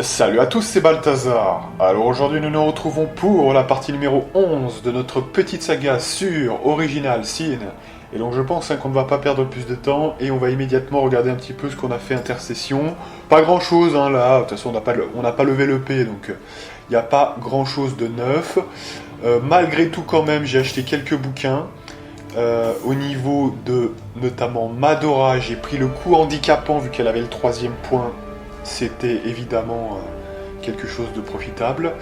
Salut à tous, c'est Balthazar. Alors aujourd'hui nous nous retrouvons pour la partie numéro 11 de notre petite saga sur Original Sin. Et donc je pense qu'on ne va pas perdre plus de temps et on va immédiatement regarder un petit peu ce qu'on a fait intercession. Pas grand chose là, de toute façon on n'a pas levé le P donc il n'y a pas grand chose de neuf. Malgré tout quand même j'ai acheté quelques bouquins. Au niveau de notamment Madora, j'ai pris le coup handicapant vu qu'elle avait le troisième point. C'était évidemment quelque chose de profitable.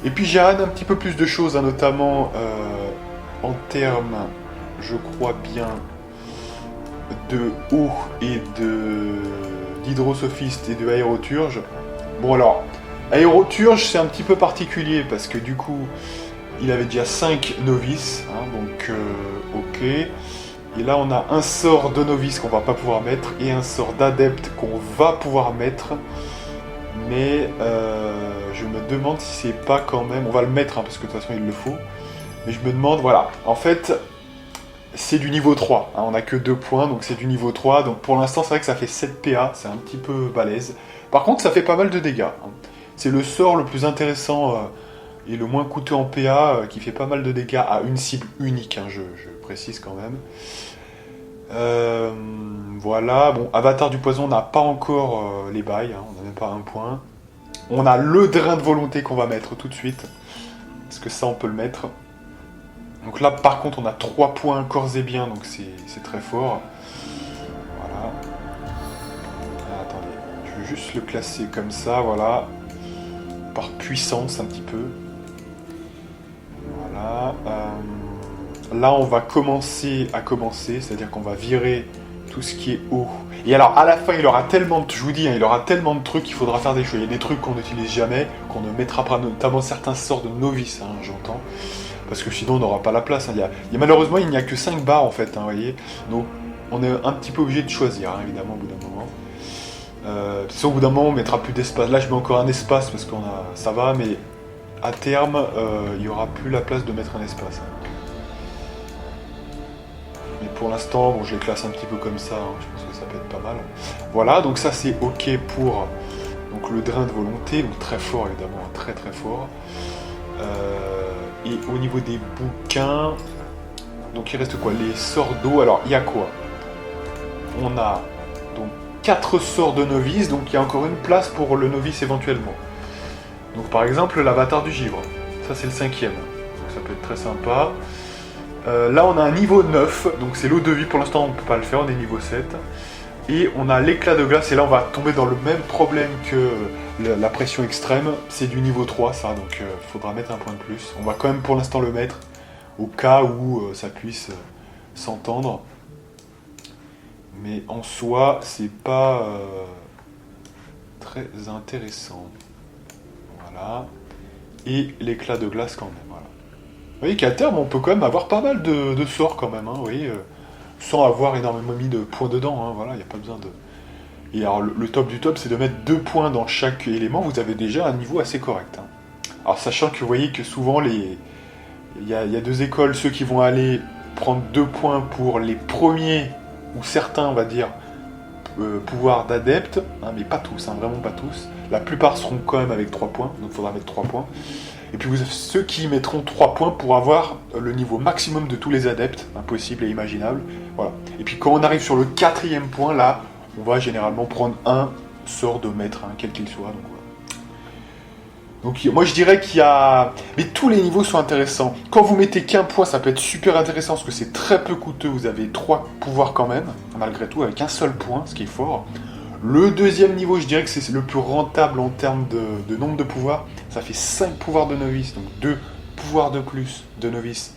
Et puis j'ai un petit peu plus de choses, hein, notamment en termes, je crois bien, de eau et d'hydrosophiste et de aéroturge. Bon alors, aéroturge c'est un petit peu particulier parce que du coup, il avait déjà 5 novices, hein, donc ok. Et là, on a un sort de novice qu'on va pas pouvoir mettre et un sort d'adepte qu'on va pouvoir mettre. Mais je me demande si c'est pas quand même... On va le mettre, hein, parce que de toute façon, il le faut. Mais je me demande, voilà. En fait, c'est du niveau 3. Hein, on a que 2 points, donc c'est du niveau 3. Donc pour l'instant, c'est vrai que ça fait 7 PA. C'est un petit peu balèze. Par contre, ça fait pas mal de dégâts. Hein. C'est le sort le plus intéressant et le moins coûteux en PA qui fait pas mal de dégâts à une cible unique. Hein, je précise quand même. Voilà, bon, Avatar du Poison, on n'a pas encore les bails, hein, on n'a même pas un point. On a le drain de volonté qu'on va mettre tout de suite, parce que ça on peut le mettre. Donc là par contre on a 3 points corps et bien, donc c'est très fort. Voilà. Ah, attendez, je vais juste le classer comme ça, voilà. Par puissance un petit peu. Voilà. Là, on va commencer, c'est-à-dire qu'on va virer tout ce qui est eau. Et alors, à la fin, il aura tellement de, je vous dis, hein, il aura tellement de trucs qu'il faudra faire des choix. Il y a des trucs qu'on n'utilise jamais, qu'on ne mettra pas, notamment certains sorts de novices, hein, j'entends. Parce que sinon, on n'aura pas la place. Hein. Malheureusement, il n'y a que 5 barres, en fait, hein, vous voyez. Donc, on est un petit peu obligé de choisir, hein, évidemment, au bout d'un moment. Au bout d'un moment, on mettra plus d'espace. Là, je mets encore un espace, parce qu'on a, ça va, mais à terme, il n'y aura plus la place de mettre un espace. Hein. Mais pour l'instant, bon, je les classe un petit peu comme ça, hein, je pense que ça peut être pas mal. Voilà, donc ça c'est ok pour donc, le drain de volonté, donc très fort évidemment, très très fort. Et au niveau des bouquins, donc il reste quoi? Les sorts d'eau, alors il y a quoi? On a donc 4 sorts de novice, donc il y a encore une place pour le novice éventuellement. Donc par exemple l'avatar du givre, ça c'est le 5e, donc ça peut être très sympa. Là on a un niveau 9, donc c'est l'eau de vie, pour l'instant on ne peut pas le faire, on est niveau 7. Et on a l'éclat de glace, et là on va tomber dans le même problème que la pression extrême, c'est du niveau 3 ça, donc il faudra mettre un point de plus. On va quand même pour l'instant le mettre, au cas où ça puisse s'entendre. Mais en soi, c'est pas très intéressant. Voilà. Et l'éclat de glace quand même, voilà. Vous voyez qu'à terme, on peut quand même avoir pas mal de sorts quand même, hein, vous voyez, sans avoir énormément mis de points dedans, hein, voilà, il n'y a pas besoin de... Et alors, le top du top, c'est de mettre 2 points dans chaque élément, vous avez déjà un niveau assez correct. Hein. Alors, sachant que vous voyez que souvent, il y a 2 écoles, ceux qui vont aller prendre 2 points pour les premiers, ou certains, on va dire, pouvoirs d'adepte, hein, mais pas tous, hein, vraiment pas tous. La plupart seront quand même avec 3 points, donc il faudra mettre 3 points. Et puis vous avez ceux qui mettront 3 points pour avoir le niveau maximum de tous les adeptes, impossible et imaginable. Voilà. Et puis quand on arrive sur le 4e point, là, on va généralement prendre un sort de maître, hein, quel qu'il soit. Donc, voilà. Donc moi je dirais qu'il y a... Mais tous les niveaux sont intéressants. Quand vous mettez qu'un point, ça peut être super intéressant parce que c'est très peu coûteux. Vous avez 3 pouvoirs quand même, malgré tout, avec un seul point, ce qui est fort. Le 2e niveau, je dirais que c'est le plus rentable en termes de nombre de pouvoirs. Ça fait 5 pouvoirs de novice, donc 2 pouvoirs de plus de novice.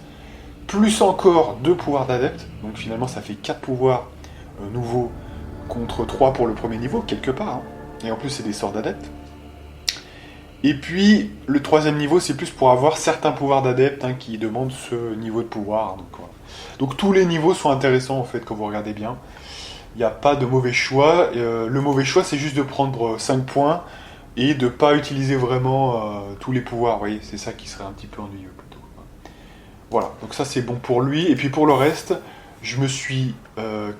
Plus encore 2 pouvoirs d'adepte. Donc finalement, ça fait 4 pouvoirs nouveaux contre 3 pour le premier niveau, quelque part. Hein. Et en plus, c'est des sorts d'adepte. Et puis, le 3e niveau, c'est plus pour avoir certains pouvoirs d'adepte hein, qui demandent ce niveau de pouvoir. Donc, voilà. Donc tous les niveaux sont intéressants, en fait, quand vous regardez bien. Il n'y a pas de mauvais choix. Le mauvais choix, c'est juste de prendre 5 points et de ne pas utiliser vraiment tous les pouvoirs. Vous voyez, c'est ça qui serait un petit peu ennuyeux plutôt. Voilà, donc ça c'est bon pour lui. Et puis pour le reste, je me suis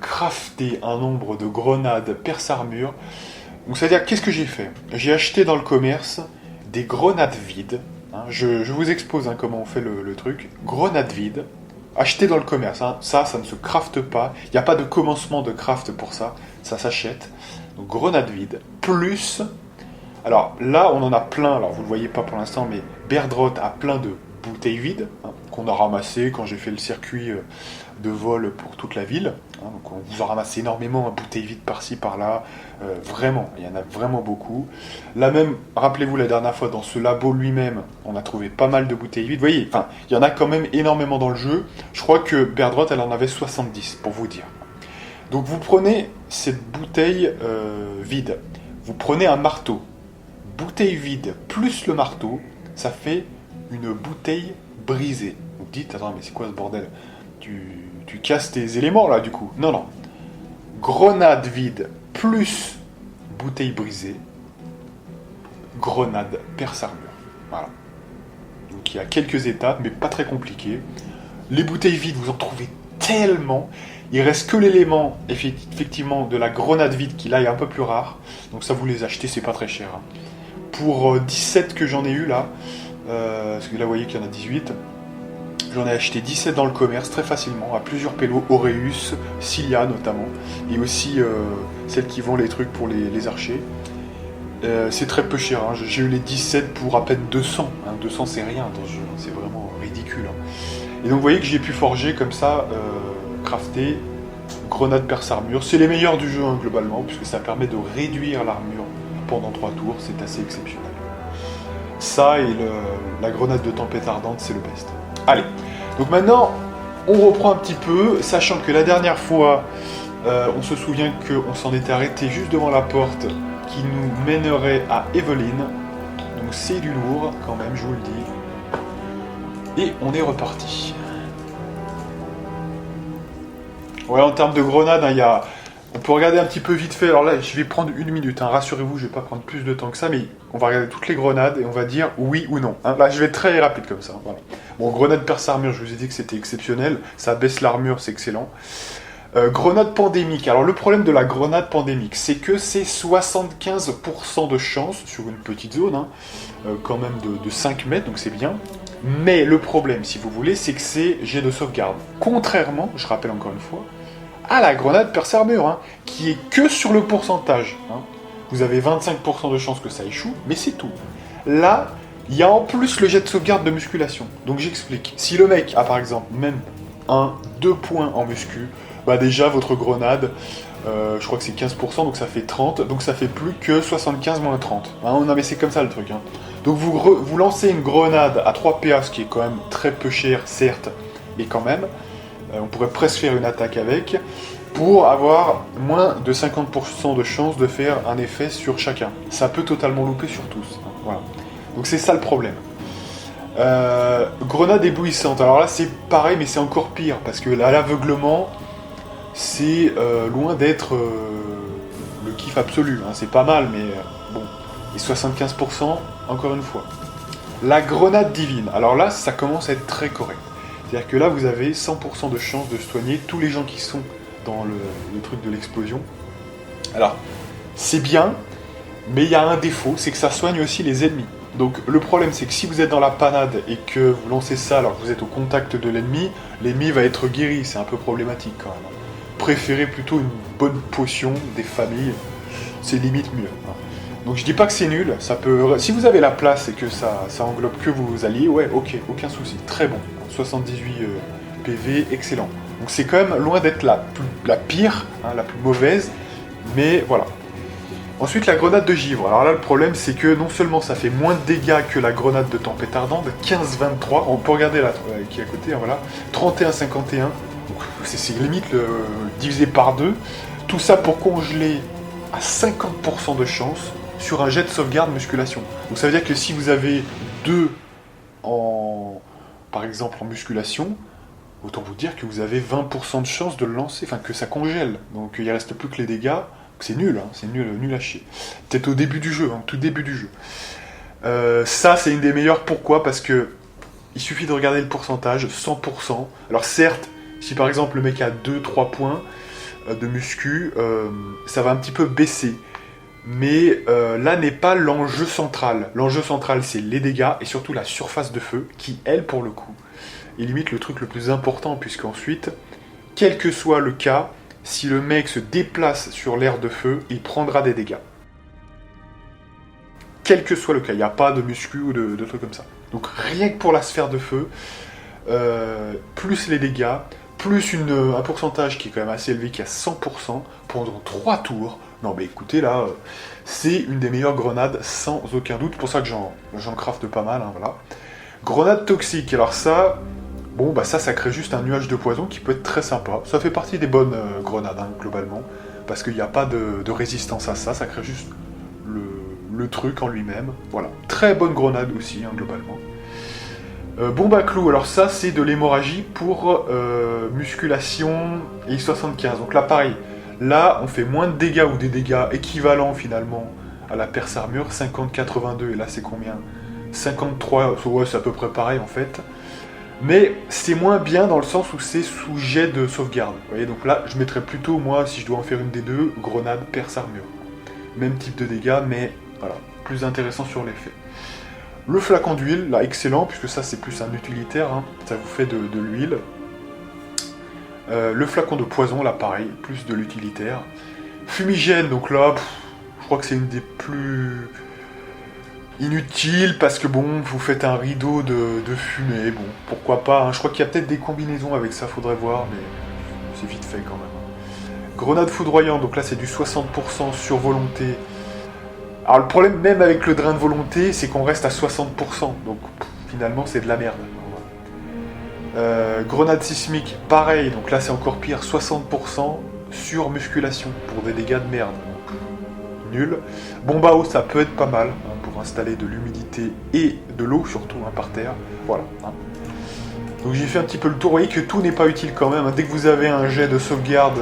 crafté un nombre de grenades perce-armure Donc c'est-à-dire, qu'est-ce que j'ai fait? J'ai acheté dans le commerce des grenades vides. Hein. Je vous expose comment on fait le truc. Grenades vides, achetées dans le commerce. Hein. Ça ne se crafte pas. Il n'y a pas de commencement de craft pour ça. Ça s'achète. Donc grenades vides, plus... Alors là, on en a plein. Alors vous ne le voyez pas pour l'instant, mais Berdrot a plein de bouteilles vides, hein, qu'on a ramassées quand j'ai fait le circuit de vol pour toute la ville. Hein, donc on vous a ramassé énormément, hein, bouteilles vides par-ci, par-là. Vraiment, il y en a vraiment beaucoup. Là même, rappelez-vous la dernière fois, dans ce labo lui-même, on a trouvé pas mal de bouteilles vides. Vous voyez, enfin, il y en a quand même énormément dans le jeu. Je crois que Berdrot, elle en avait 70, pour vous dire. Donc vous prenez cette bouteille vide. Vous prenez un marteau. Bouteille vide plus le marteau, ça fait une bouteille brisée. Vous dites, attends, mais c'est quoi ce bordel? Tu casses tes éléments là du coup. Non, non. Grenade vide plus bouteille brisée, grenade perce armure. Voilà. Donc il y a quelques étapes, mais pas très compliquées. Les bouteilles vides, vous en trouvez tellement. Il reste que l'élément, effectivement, de la grenade vide qui là est un peu plus rare. Donc ça, vous les achetez, c'est pas très cher. Hein. Pour 17 que j'en ai eu là, parce que là vous voyez qu'il y en a 18, j'en ai acheté 17 dans le commerce très facilement, à plusieurs pélos, Aureus, Cilia notamment, et aussi celles qui vendent les trucs pour les archers. C'est très peu cher, hein. J'ai eu les 17 pour à peine 200, hein. 200 c'est rien dans ce jeu, hein. C'est vraiment ridicule. Hein. Et donc vous voyez que j'ai pu forger comme ça, crafter, grenade perce armure, c'est les meilleurs du jeu hein, globalement, puisque ça permet de réduire l'armure pendant 3 tours, c'est assez exceptionnel. Ça et la grenade de tempête ardente, c'est le best. Allez, donc maintenant, on reprend un petit peu, sachant que la dernière fois, on se souvient qu'on s'en était arrêté juste devant la porte qui nous mènerait à Evelyn. Donc c'est du lourd, quand même, je vous le dis. Et on est reparti. Ouais, en termes de grenades, hein, il y a... On peut regarder un petit peu vite fait, alors là je vais prendre 1 minute, hein. Rassurez-vous, je vais pas prendre plus de temps que ça, mais on va regarder toutes les grenades et on va dire oui ou non. Hein. Là je vais être très rapide comme ça, voilà. Bon, grenade perce armure, je vous ai dit que c'était exceptionnel, ça baisse l'armure, c'est excellent. Grenade pandémique, alors le problème de la grenade pandémique, c'est que c'est 75% de chance sur une petite zone, hein, quand même de 5 mètres, donc c'est bien. Mais le problème, si vous voulez, c'est que c'est jet de sauvegarde. Contrairement, je rappelle encore une fois, à la grenade perce armure, hein, qui est que sur le pourcentage. Hein. Vous avez 25% de chance que ça échoue, mais c'est tout. Là, il y a en plus le jet de sauvegarde de musculation. Donc j'explique. Si le mec a par exemple même 2 points en muscu, bah déjà votre grenade, je crois que c'est 15%, donc ça fait 30, donc ça fait plus que 75 moins 30. Hein, non mais c'est comme ça le truc. Hein. Donc vous lancez une grenade à 3 PA, ce qui est quand même très peu cher, certes, et quand même... on pourrait presque faire une attaque avec, pour avoir moins de 50% de chance de faire un effet sur chacun. Ça peut totalement louper sur tous. Hein, voilà. Donc c'est ça le problème. Grenade éblouissante. Alors là c'est pareil, mais c'est encore pire, parce que là l'aveuglement, c'est loin d'être le kiff absolu. Hein. C'est pas mal, mais bon. Et 75%, encore une fois. La grenade divine. Alors là, ça commence à être très correct. C'est-à-dire que là, vous avez 100% de chance de soigner tous les gens qui sont dans le truc de l'explosion. Alors, c'est bien, mais il y a un défaut, c'est que ça soigne aussi les ennemis. Donc le problème, c'est que si vous êtes dans la panade et que vous lancez ça alors que vous êtes au contact de l'ennemi va être guéri, c'est un peu problématique quand même. Préférez plutôt une bonne potion des familles, c'est limite mieux. Donc je dis pas que c'est nul, ça peut... Si vous avez la place et que ça englobe que vos alliés, ouais, ok, aucun souci, très bon. 78 PV, excellent. Donc c'est quand même loin d'être la pire, hein, la plus mauvaise, mais voilà. Ensuite, la grenade de givre. Alors là, le problème, c'est que non seulement ça fait moins de dégâts que la grenade de tempête ardente, 15-23, on peut regarder là, qui est à côté, hein, voilà, 31-51, c'est limite divisé par 2. Tout ça pour congeler à 50% de chance sur un jet de sauvegarde musculation. Donc ça veut dire que si vous avez 2 par exemple en musculation, autant vous dire que vous avez 20% de chance de le lancer, enfin que ça congèle. Donc il ne reste plus que les dégâts. C'est nul, hein, c'est nul à chier. Peut-être au début du jeu, hein, tout début du jeu. Ça, c'est une des meilleures. Pourquoi ? Parce que il suffit de regarder le pourcentage, 100%. Alors certes, si par exemple le mec a 2-3 points de muscu, ça va un petit peu baisser. Mais là n'est pas l'enjeu central. L'enjeu central, c'est les dégâts et surtout la surface de feu, qui, elle, pour le coup, est limite le truc le plus important, puisqu'ensuite, quel que soit le cas, si le mec se déplace sur l'aire de feu, il prendra des dégâts. Quel que soit le cas, il n'y a pas de muscu ou de trucs comme ça. Donc rien que pour la sphère de feu, plus les dégâts, plus un pourcentage qui est quand même assez élevé, qui est à 100%, pendant 3 tours. Non mais écoutez là, c'est une des meilleures grenades sans aucun doute, pour ça que j'en crafte pas mal, hein, voilà. Grenade toxique, alors ça, bon bah ça crée juste un nuage de poison qui peut être très sympa. Ça fait partie des bonnes grenades, hein, globalement, parce qu'il n'y a pas de résistance à ça, ça crée juste le truc en lui-même. Voilà, très bonne grenade aussi, hein, globalement. Bombe à clous, alors ça c'est de l'hémorragie pour musculation et 75. Donc là pareil, là on fait moins de dégâts ou des dégâts équivalents finalement à la perce armure, 50-82 et là c'est combien 53, ouais c'est à peu près pareil en fait. Mais c'est moins bien dans le sens où c'est sous jet de sauvegarde. Vous voyez, donc là je mettrais plutôt moi, si je dois en faire une des deux, grenade, perce armure. Même type de dégâts mais voilà, plus intéressant sur l'effet. Le flacon d'huile, là, excellent, puisque ça, c'est plus un utilitaire, hein, ça vous fait de l'huile. Le flacon de poison, là, pareil, plus de l'utilitaire. Fumigène, donc là, je crois que c'est une des plus inutiles, parce que, bon, vous faites un rideau de fumée, bon, pourquoi pas, hein. Je crois qu'il y a peut-être des combinaisons avec ça, faudrait voir, mais c'est vite fait, quand même. Grenade foudroyante, donc là, c'est du 60% sur volonté. Alors le problème même avec le drain de volonté, c'est qu'on reste à 60%, donc finalement c'est de la merde. Grenade sismique, pareil, donc là c'est encore pire, 60% sur musculation, pour des dégâts de merde. Donc, nul. Bombe à eau, ça peut être pas mal, hein, pour installer de l'humidité et de l'eau surtout, hein, par terre. Voilà. Hein. Donc j'ai fait un petit peu le tour, vous voyez que tout n'est pas utile quand même. Hein. Dès que vous avez un jet de sauvegarde,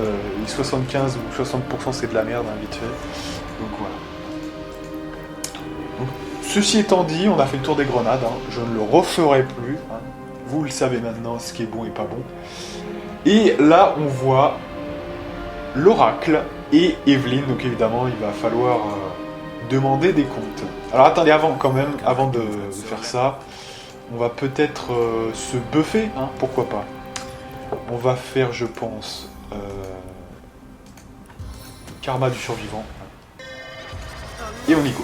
75 ou 60% c'est de la merde, hein, vite fait. Donc voilà. Ceci étant dit, on a fait le tour des grenades, hein. Je ne le referai plus, hein. Vous le savez maintenant, ce qui est bon et pas bon. Et là, on voit l'oracle et Evelyne, donc évidemment, il va falloir demander des comptes. Alors attendez, avant de faire ça, on va peut-être se buffer, hein, pourquoi pas. On va faire, je pense, karma du survivant. Et on y go.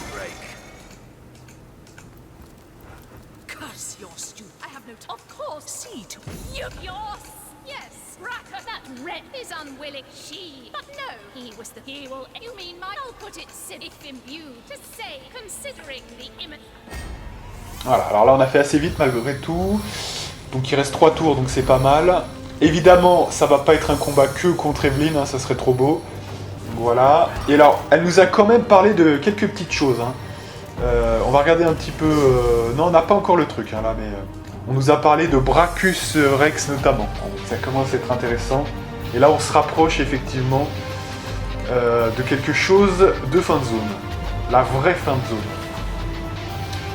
Of course, see to you. Yes, Raka, that red is unwilling. She, but no, he was the he will. You mean my? I'll put it if imbued to say, considering the image. Voilà, alors là on a fait assez vite malgré tout. Donc il reste 3 tours, donc c'est pas mal. Évidemment, ça va pas être un combat que contre Evelyne, hein, ça serait trop beau. Donc, voilà. Et alors, elle nous a quand même parlé de quelques petites choses. Hein. On va regarder un petit peu. Non, on n'a pas encore le truc hein, là, mais. On nous a parlé de Brachus Rex notamment, ça commence à être intéressant. Et là on se rapproche effectivement de quelque chose de fin de zone. La vraie fin de zone.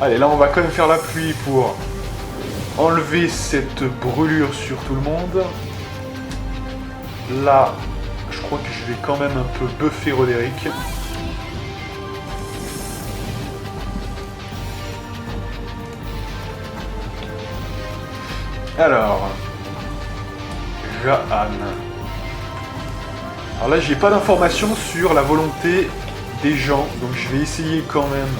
Allez, là on va quand même faire la pluie pour enlever cette brûlure sur tout le monde. Là, je crois que je vais quand même un peu buffer Roderick. Alors, Jaan. Alors là, j'ai pas d'informations sur la volonté des gens, donc je vais essayer quand même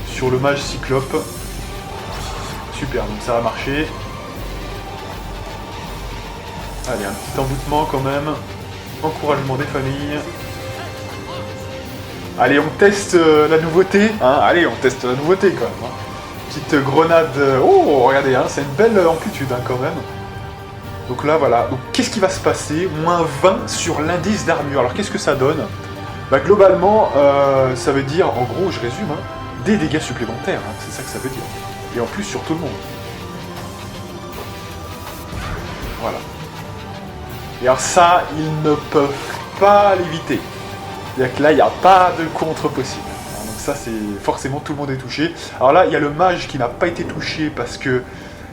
sur le mage cyclope. Super, donc ça va marcher. Allez, un petit emboutement quand même. Encouragement des familles. Allez, on teste la nouveauté. Hein, allez, on teste la nouveauté quand même. Hein. Petite grenade. Oh, regardez, hein, c'est une belle amplitude hein, quand même. Donc là, voilà. Donc qu'est-ce qui va se passer? Moins 20 sur l'indice d'armure. Alors qu'est-ce que ça donne? Bah, globalement, ça veut dire, en gros, je résume, hein, des dégâts supplémentaires. Hein, c'est ça que ça veut dire. Et en plus sur tout le monde. Voilà. Et alors ça, ils ne peuvent pas l'éviter. C'est-à-dire que là, il n'y a pas de contre possible. Donc ça, c'est forcément tout le monde est touché. Alors là, il y a le mage qui n'a pas été touché parce que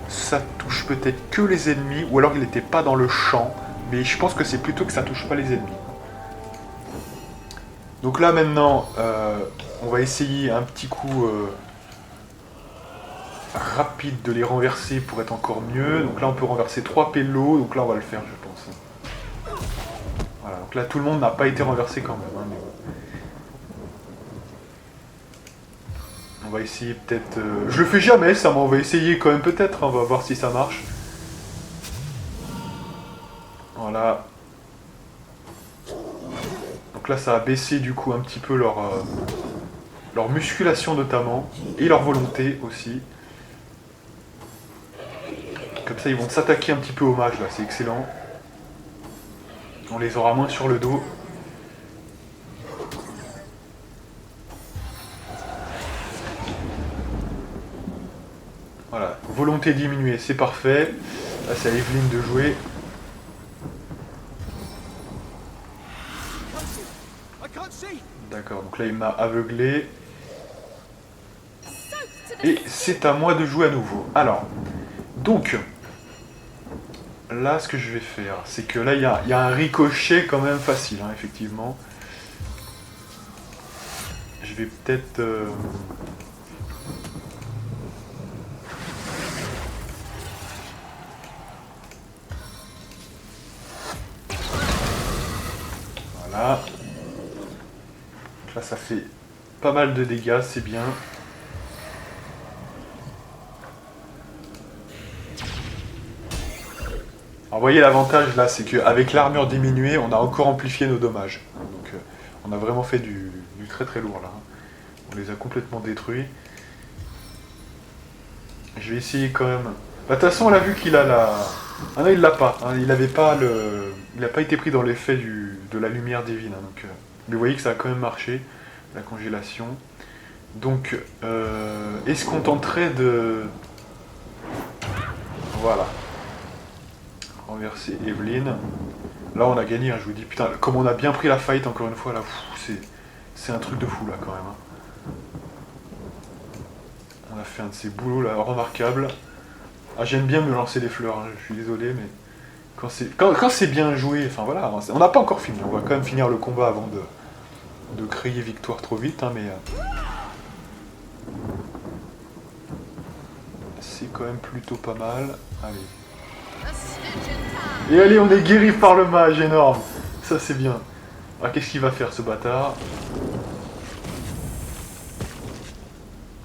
ça touche peut-être que les ennemis, ou alors il n'était pas dans le champ. Mais je pense que c'est plutôt que ça touche pas les ennemis. Donc là maintenant, on va essayer un petit coup rapide de les renverser pour être encore mieux. Donc là on peut renverser 3 pélos, donc là on va le faire je pense. Voilà, donc là tout le monde n'a pas été renversé quand même. Hein, mais bon. On va essayer peut-être... Je le fais jamais ça, mais on va essayer quand même peut-être, hein, on va voir si ça marche. Voilà. Donc là ça a baissé du coup un petit peu leur musculation notamment, et leur volonté aussi. Comme ça ils vont s'attaquer un petit peu aux mages là, c'est excellent. On les aura moins sur le dos. Voilà, volonté diminuée, c'est parfait. Là c'est à Evelyne de jouer. D'accord, donc là il m'a aveuglé. Et c'est à moi de jouer à nouveau. Alors, donc, là ce que je vais faire, c'est que là il y a un ricochet quand même facile, hein, effectivement. Je vais peut-être... Voilà. Donc là ça fait pas mal de dégâts, c'est bien. Alors, vous voyez l'avantage là, c'est qu'avec l'armure diminuée, on a encore amplifié nos dommages. Donc on a vraiment fait du très très lourd là. On les a complètement détruits. Je vais essayer quand même... Bah, de toute façon, on a vu qu'il a la... Ah non, il l'a pas. Hein. Il n'avait pas le... Il n'a pas été pris dans l'effet de la lumière divine. Hein. Donc, mais vous voyez que ça a quand même marché, la congélation. Donc, est-ce qu'on tenterait de... Voilà. Renverser Evelyne. Là, on a gagné, hein, je vous dis. Putain, comme on a bien pris la fight, encore une fois, là, c'est un truc de fou, là, quand même. Hein. On a fait un de ces boulots, là, remarquables. Ah, j'aime bien me lancer des fleurs, hein, je suis désolé, mais... Quand c'est bien joué, enfin voilà, on n'a pas encore fini. On va quand même finir le combat avant de crier victoire trop vite, hein, mais... c'est quand même plutôt pas mal. Allez. Et allez, on est guéri par le mage, énorme. Ça, c'est bien. Alors, qu'est-ce qu'il va faire, ce bâtard?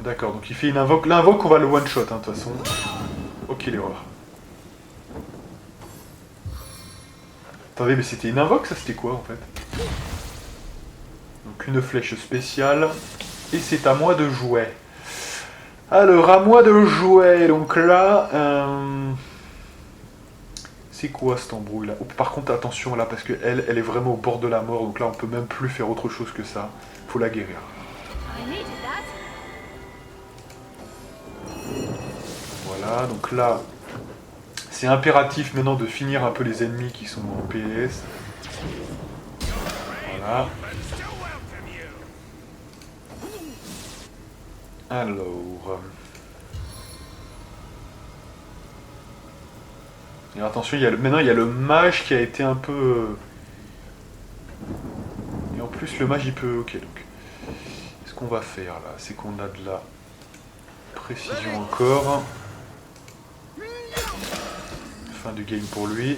D'accord, donc il fait une invoque. L'invoque, on va le one-shot, hein, de toute façon. Ok, l'erreur. Attendez, mais c'était une invoque, ça, c'était quoi, en fait? Donc, une flèche spéciale. Et c'est à moi de jouer. Alors, à moi de jouer. Donc là... C'est quoi cette embrouille là? Oh, par contre attention là parce qu'elle est vraiment au bord de la mort, donc là on peut même plus faire autre chose que ça. Faut la guérir. Voilà, donc là c'est impératif maintenant de finir un peu les ennemis qui sont en PS. Voilà. Alors... Et attention, maintenant il y a le mage qui a été un peu... Et en plus le mage il peut... Ok, donc... Ce qu'on va faire là, c'est qu'on a de la précision encore. Fin du game pour lui.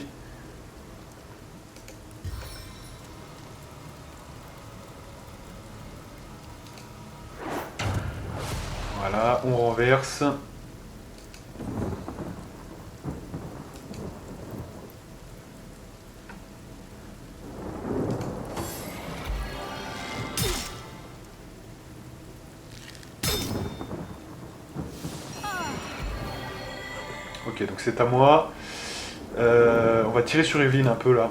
Voilà, on renverse. Ok, donc c'est à moi. On va tirer sur Evelyne un peu là.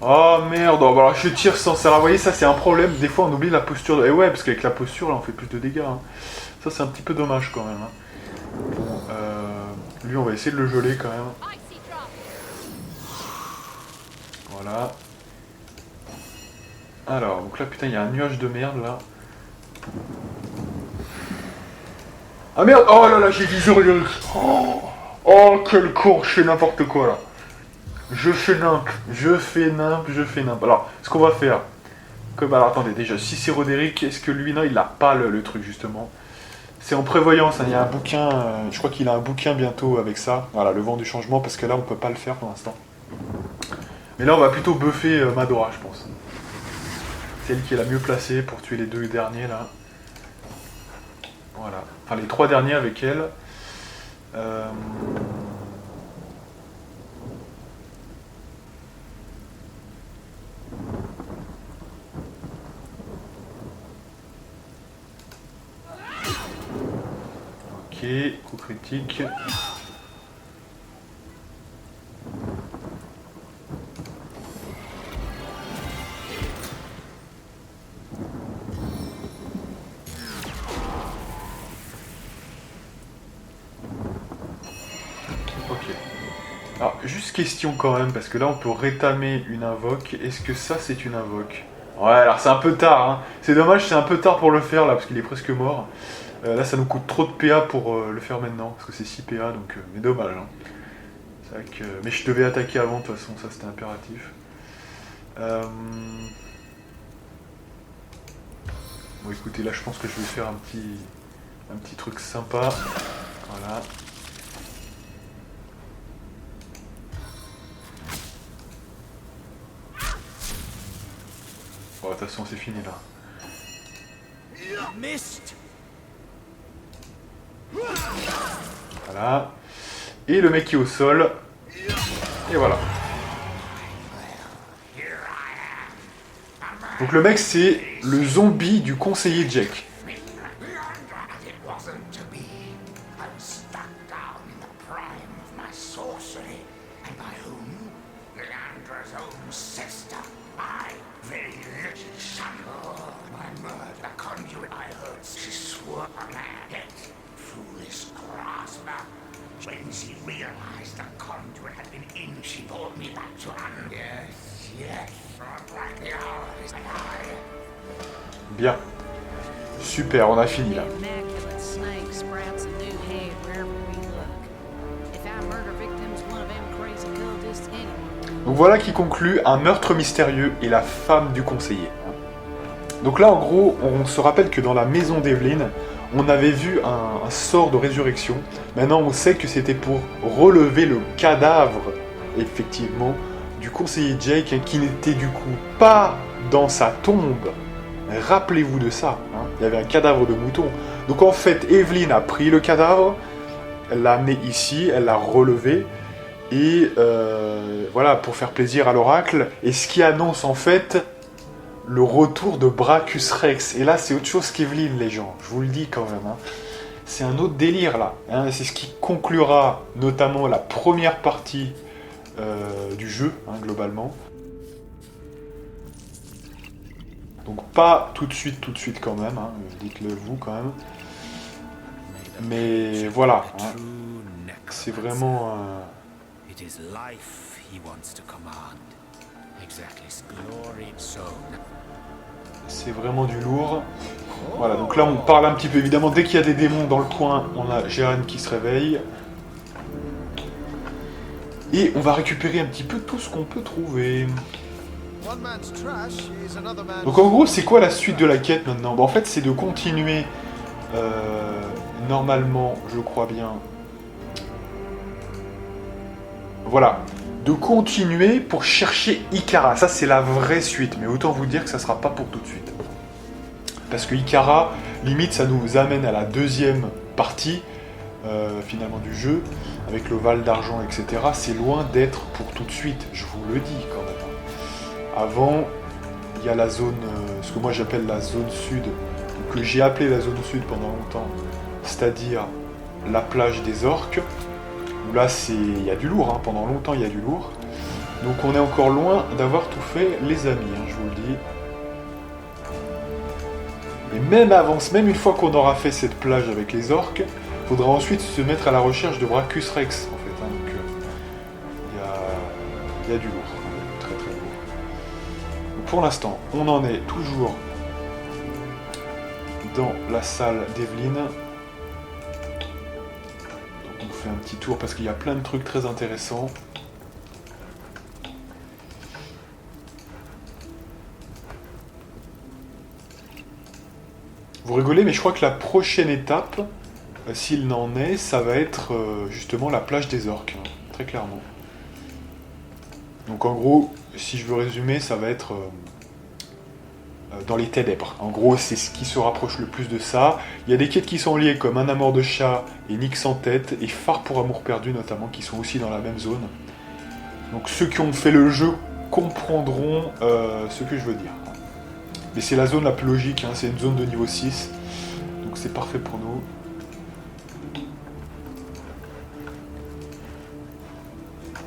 Oh merde, oh, alors je tire sans ça. Vous voyez, ça c'est un problème. Des fois on oublie la posture. Et ouais, parce qu'avec la posture là on fait plus de dégâts. Hein. Ça c'est un petit peu dommage quand même. Hein. Bon, lui on va essayer de le geler quand même. Voilà. Alors, donc là putain il y a un nuage de merde là. Ah merde! Oh là là, j'ai visé. Oh Oh, quel con, je fais n'importe quoi, là. Je fais nimp. Alors, ce qu'on va faire... Alors, attendez, déjà, si c'est Roderick, est-ce que lui, non, il a pas le truc, justement. C'est en prévoyance, hein, il y a un bouquin, je crois qu'il a un bouquin bientôt avec ça. Voilà, le vent du changement, parce que là, on peut pas le faire pour l'instant. Mais là, on va plutôt buffer Madora, je pense. C'est elle qui est la mieux placée pour tuer les 2 derniers, là. Voilà. Enfin, les 3 derniers avec elle. Ok, coup critique. Ok. Alors, juste question quand même, parce que là on peut rétamer une invoque. Est-ce que ça c'est une invoque? Ouais, alors c'est un peu tard, hein. C'est dommage, c'est un peu tard pour le faire là, parce qu'il est presque mort. Là ça nous coûte trop de PA pour le faire maintenant, parce que c'est 6 PA, donc... mais dommage, hein. C'est vrai que... Mais je devais attaquer avant, de toute façon, ça c'était impératif. Bon écoutez, là je pense que je vais faire un petit truc sympa. Voilà. Bon, de toute façon c'est fini là. Voilà. Et le mec qui est au sol. Et voilà. Donc le mec c'est le zombie du conseiller Jake. Bien. Super, on a fini là. Donc voilà qui conclut un meurtre mystérieux et la femme du conseiller. Donc là en gros, on se rappelle que dans la maison d'Evelyn, on avait vu un sort de résurrection. Maintenant on sait que c'était pour relever le cadavre, effectivement, du conseiller Jake, hein, qui n'était du coup pas dans sa tombe. Rappelez-vous de ça, hein. Il y avait un cadavre de mouton. Donc en fait, Evelyn a pris le cadavre, elle l'a amené ici, elle l'a relevé, et voilà, pour faire plaisir à l'oracle, et ce qui annonce en fait le retour de Brachus Rex. Et là, c'est autre chose qu'Evelyn, les gens, je vous le dis quand même, hein. C'est un autre délire là, hein. C'est ce qui conclura notamment la première partie du jeu, hein, globalement. Donc pas tout de suite quand même, hein, dites-le vous quand même. Mais voilà, hein, c'est vraiment... c'est vraiment du lourd. Voilà, donc là on parle un petit peu, évidemment, dès qu'il y a des démons dans le coin, on a Jehan qui se réveille. Et on va récupérer un petit peu tout ce qu'on peut trouver. Donc en gros, c'est quoi la suite de la quête maintenant? En fait, c'est de continuer, normalement, je crois bien... Voilà, de continuer pour chercher Ikara. Ça, c'est la vraie suite, mais autant vous dire que ça sera pas pour tout de suite. Parce que Ikara, limite, ça nous amène à la deuxième partie, finalement, du jeu, avec le Val d'Argent, etc. C'est loin d'être pour tout de suite, je vous le dis quand même. Avant, il y a la zone, ce que moi j'appelle la zone sud, que j'ai appelé la zone sud pendant longtemps, c'est-à-dire la plage des orques, où là il y a du lourd, hein, pendant longtemps il y a du lourd. Donc on est encore loin d'avoir tout fait, les amis, hein, je vous le dis. Et même une fois qu'on aura fait cette plage avec les orques, il faudra ensuite se mettre à la recherche de Brachus Rex, en fait. Hein, donc il y a du lourd. Pour l'instant, on en est toujours dans la salle d'Evelyn. Donc on fait un petit tour parce qu'il y a plein de trucs très intéressants. Vous rigolez, mais je crois que la prochaine étape, s'il n'en est, ça va être justement la plage des orques, hein, très clairement. Donc en gros, si je veux résumer, ça va être dans les ténèbres. En gros, c'est ce qui se rapproche le plus de ça. Il y a des quêtes qui sont liées comme Un amour de chat et Nick sans tête et Phare pour amour perdu notamment, qui sont aussi dans la même zone. Donc ceux qui ont fait le jeu comprendront ce que je veux dire. Mais c'est la zone la plus logique, hein, c'est une zone de niveau 6. Donc c'est parfait pour nous.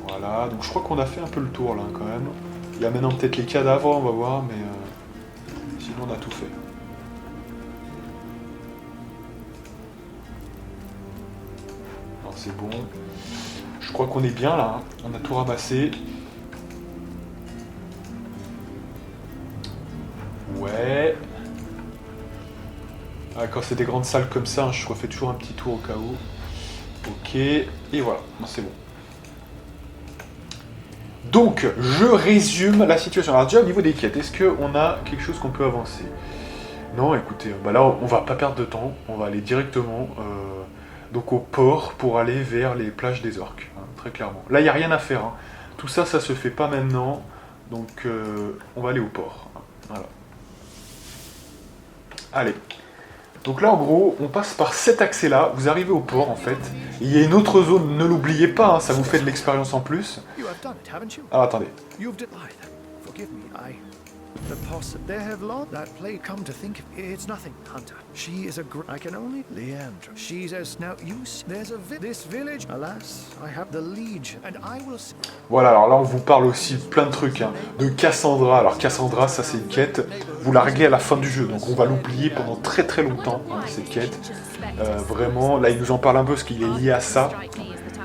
Voilà, donc je crois qu'on a fait un peu le tour là quand même. Il y a maintenant peut-être les cadavres, on va voir, mais sinon on a tout fait. Alors c'est bon. Je crois qu'on est bien là, hein. On a tout ramassé. Ouais. Ah, quand c'est des grandes salles comme ça, hein, je refais toujours un petit tour au cas où. Ok, et voilà, c'est bon. Donc, je résume la situation. Alors déjà, au niveau des quêtes, est-ce qu'on a quelque chose qu'on peut avancer? Non, écoutez, bah là, on va pas perdre de temps. On va aller directement donc au port pour aller vers les plages des orques, hein, très clairement. Là, il n'y a rien à faire. Hein. Tout ça, ça se fait pas maintenant. Donc, on va aller au port. Voilà. Allez. Donc là, en gros, on passe par cet accès-là. Vous arrivez au port, en fait. Et il y a une autre zone, ne l'oubliez pas, hein, ça vous fait de l'expérience en plus. Ah, attendez. The there have long that play come to think of it's nothing, Hunter. She is a I can only Leandra. She's as now you there's a this village. Alas, I have the Legion and I will. Voilà, alors là on vous parle aussi de plein de trucs, hein, de Cassandra. Alors Cassandra, ça c'est une quête, vous la réglez à la fin du jeu, donc on va l'oublier pendant très très longtemps, hein, cette quête. Vraiment, là il nous en parle un peu parce qu'il est lié à ça.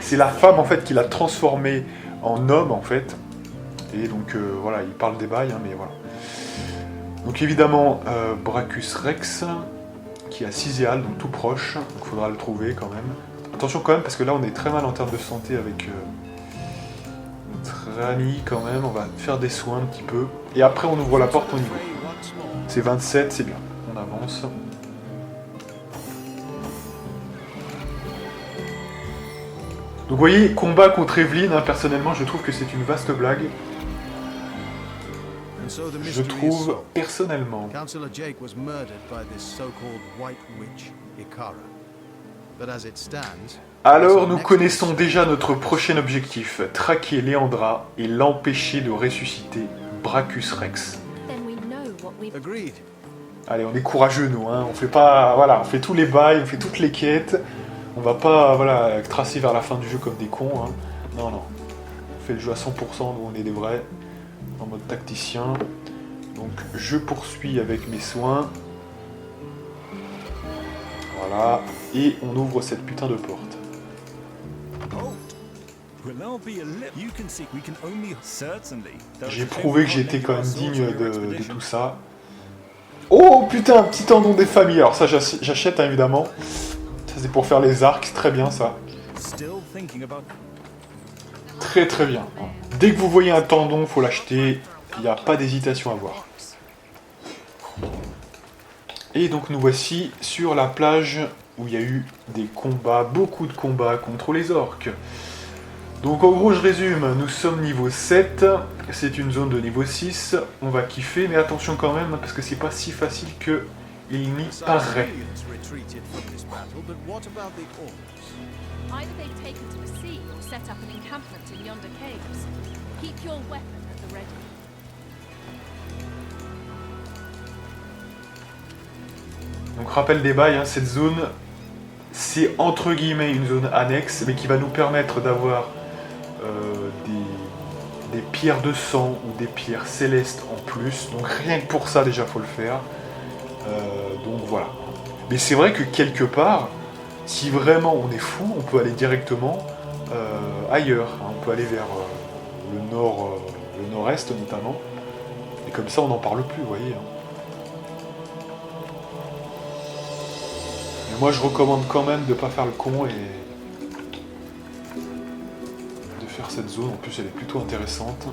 C'est la femme en fait qui l'a transformé en homme en fait. Et donc voilà, il parle des bails, hein, mais voilà. Donc évidemment, Brachus Rex, qui est à Ciséal, donc tout proche, donc il faudra le trouver quand même. Attention quand même, parce que là on est très mal en termes de santé avec notre ami quand même, on va faire des soins un petit peu. Et après on ouvre la porte, on y va. C'est 27, c'est bien, on avance. Donc vous voyez, combat contre Evelyn, hein, personnellement je trouve que c'est une vaste blague. Je trouve, personnellement. Councillor Jake was murdered by this so-called White Witch, Ikara. But as it stands, alors nous connaissons déjà notre prochain objectif, traquer Leandra et l'empêcher de ressusciter Brachus Rex. Agreed. Allez, on est courageux nous, hein. On fait pas, voilà, on fait tous les bails, on fait toutes les quêtes. On va pas, voilà, tracer vers la fin du jeu comme des cons, hein. Non, non. On fait le jeu à 100%, nous on est des vrais. En mode tacticien. Donc je poursuis avec mes soins. Voilà. Et on ouvre cette putain de porte. J'ai prouvé que j'étais quand même digne de tout ça. Oh putain, un petit tendon des familles. Alors ça j'achète hein, évidemment. Ça c'est pour faire les arcs, très bien ça. Très très bien. Dès que vous voyez un tendon, faut l'acheter. Il n'y a pas d'hésitation à voir. Et donc nous voici sur la plage où il y a eu des combats, beaucoup de combats contre les orques. Donc en gros je résume, nous sommes niveau 7, c'est une zone de niveau 6, on va kiffer, mais attention quand même parce que c'est pas si facile que il n'y paraît. Either they've taken to the sea or set up an encampment in yonder caves. Keep your weapon at the ready. Donc rappel des bails, hein, cette zone, c'est entre guillemets une zone annexe, mais qui va nous permettre d'avoir des pierres de sang ou des pierres célestes en plus. Donc rien que pour ça déjà faut le faire. Donc voilà. Mais c'est vrai que quelque part, si vraiment on est fou, on peut aller directement ailleurs. Hein. On peut aller vers le nord, le nord-est notamment. Et comme ça on n'en parle plus, vous voyez. Hein. Mais moi je recommande quand même de ne pas faire le con et cette zone. En plus, elle est plutôt intéressante.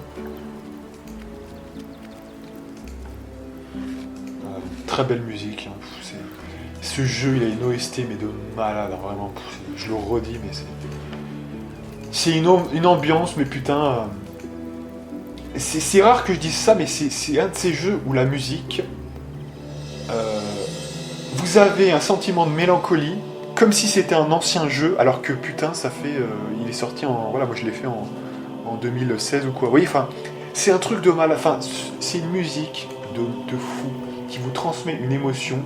Très belle musique. Hein. Ce jeu, il a une OST, mais de malade, vraiment. Je le redis, mais c'est une ambiance, mais putain... c'est rare que je dise ça, mais c'est un de ces jeux où la musique... vous avez un sentiment de mélancolie, comme si c'était un ancien jeu, alors que putain, ça fait... il est sorti en... Voilà, moi je l'ai fait en 2016 ou quoi. Oui, enfin, c'est un truc de malade. Enfin, c'est une musique de fou, qui vous transmet une émotion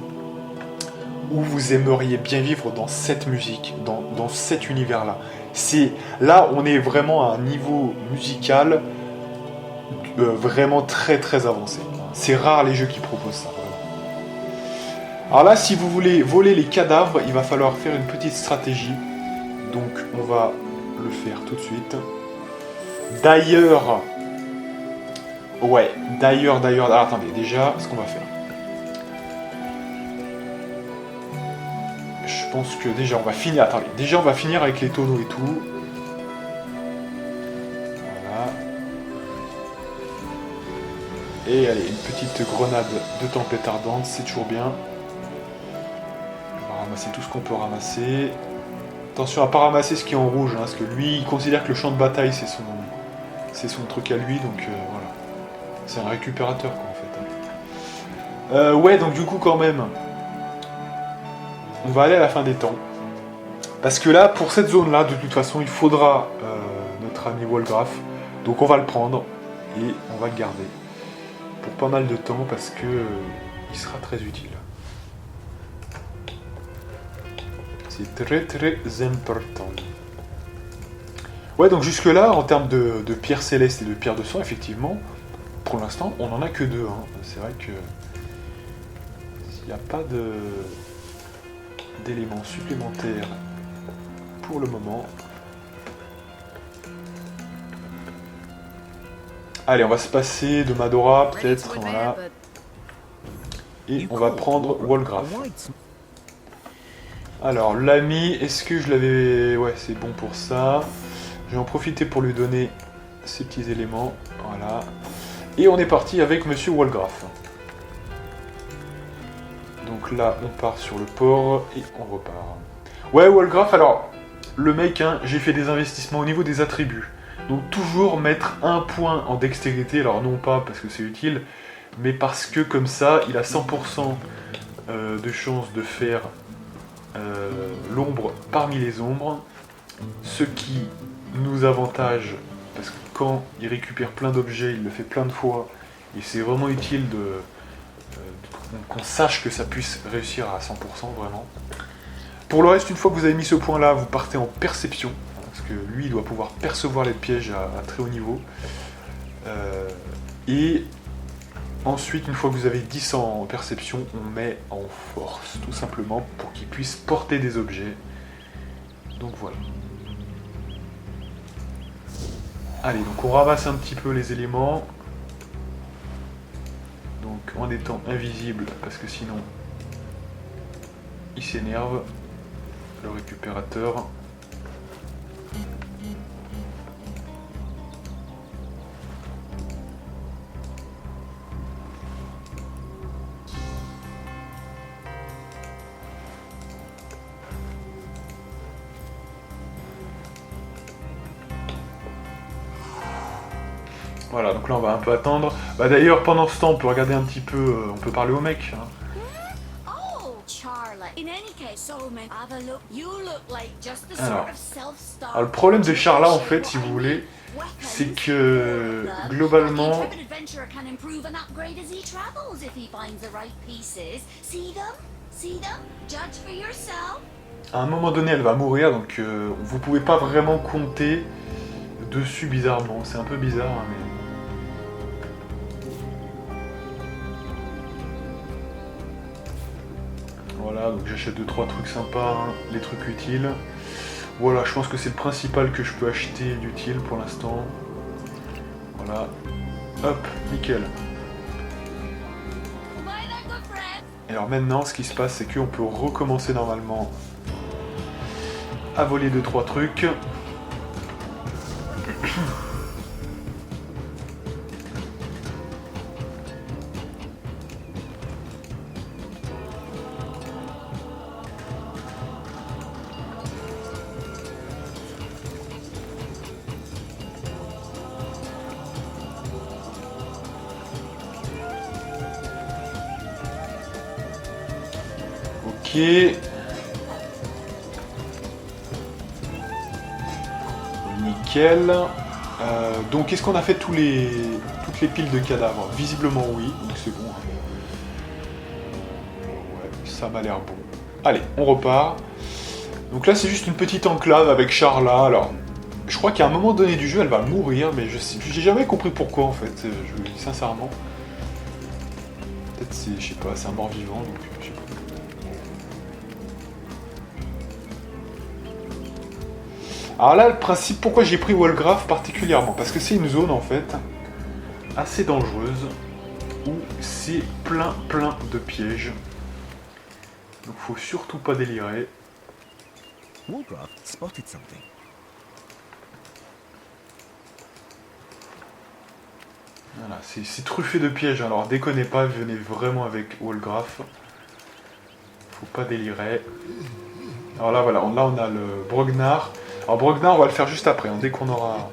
où vous aimeriez bien vivre dans cette musique, dans cet univers-là. Là, on est vraiment à un niveau musical vraiment très très avancé. C'est rare les jeux qui proposent ça. Vraiment. Alors là, si vous voulez voler les cadavres, il va falloir faire une petite stratégie. Donc, on va le faire tout de suite. D'ailleurs... Ouais, d'ailleurs... Alors, attendez, déjà, ce qu'on va faire. Je pense que déjà on va finir. Attendez, déjà on va finir avec les tonneaux et tout. Voilà. Et allez, une petite grenade de tempête ardente, c'est toujours bien. On va ramasser tout ce qu'on peut ramasser. Attention à pas ramasser ce qui est en rouge, hein, parce que lui il considère que le champ de bataille c'est son truc à lui, donc voilà. C'est un récupérateur quoi en fait. Ouais, donc du coup quand même. On va aller à la fin des temps. Parce que là, pour cette zone-là, de toute façon, il faudra notre ami Walgraf. Donc on va le prendre et on va le garder. Pour pas mal de temps, parce que il sera très utile. C'est très très important. Ouais, donc jusque là, en termes de pierres célestes et de pierres de sang, effectivement, pour l'instant, on n'en a que 2. Hein. C'est vrai que s'il n'y a pas d'éléments supplémentaires pour le moment. Allez, on va se passer de Madora, peut-être, voilà. Et on va prendre Walgraf. Alors, l'ami, est-ce que je l'avais... Ouais, c'est bon pour ça. Je vais en profiter pour lui donner ces petits éléments. Voilà. Et on est parti avec Monsieur Walgraf. Donc là, on part sur le port et on repart. Ouais, Walgraf, alors, le mec, hein, j'ai fait des investissements au niveau des attributs. Donc toujours mettre un point en dextérité, alors non pas parce que c'est utile, mais parce que comme ça, il a 100% de chance de faire l'ombre parmi les ombres, ce qui nous avantage, parce que quand il récupère plein d'objets, il le fait plein de fois, et c'est vraiment utile qu'on sache que ça puisse réussir à 100% vraiment. Pour le reste, une fois que vous avez mis ce point là, vous partez en perception, parce que lui il doit pouvoir percevoir les pièges à très haut niveau. Et ensuite, une fois que vous avez 10 en perception, on met en force, tout simplement pour qu'il puisse porter des objets. Donc voilà. Allez, donc on ramasse un petit peu les éléments. Donc en étant invisible, parce que sinon il s'énerve, le récupérateur. Voilà, donc là on va un peu attendre. Bah d'ailleurs, pendant ce temps, on peut regarder un petit peu, on peut parler au mec. Hein. Alors, le problème de Charla, en fait, si vous voulez, c'est que globalement, à un moment donné, elle va mourir, donc vous pouvez pas vraiment compter dessus bizarrement. C'est un peu bizarre, hein, mais... Voilà, donc j'achète 2-3 trucs sympas, hein, les trucs utiles. Voilà, je pense que c'est le principal que je peux acheter d'utile pour l'instant. Voilà. Hop, nickel. Et alors maintenant, ce qui se passe, c'est qu'on peut recommencer normalement à voler 2-3 trucs. Nickel. Donc est-ce qu'on a fait toutes les piles de cadavres? Visiblement oui, donc c'est bon. Ouais, ça m'a l'air bon. Allez, on repart. Donc là c'est juste une petite enclave avec Charla. Alors, je crois qu'à un moment donné du jeu elle va mourir, mais j'ai jamais compris pourquoi en fait, je vous le dis sincèrement. Peut-être c'est, je sais pas, c'est un mort-vivant, donc je sais pas. Alors là, le principe, pourquoi j'ai pris Walgraf particulièrement? Parce que c'est une zone, en fait, assez dangereuse, où c'est plein de pièges. Donc faut surtout pas délirer. Walgraf spotted something. Voilà, c'est truffé de pièges, alors déconnez pas, venez vraiment avec Walgraf. Faut pas délirer. Alors là, voilà, là on a le Brognar. Alors Brognar, on va le faire juste après, hein, dès qu'on aura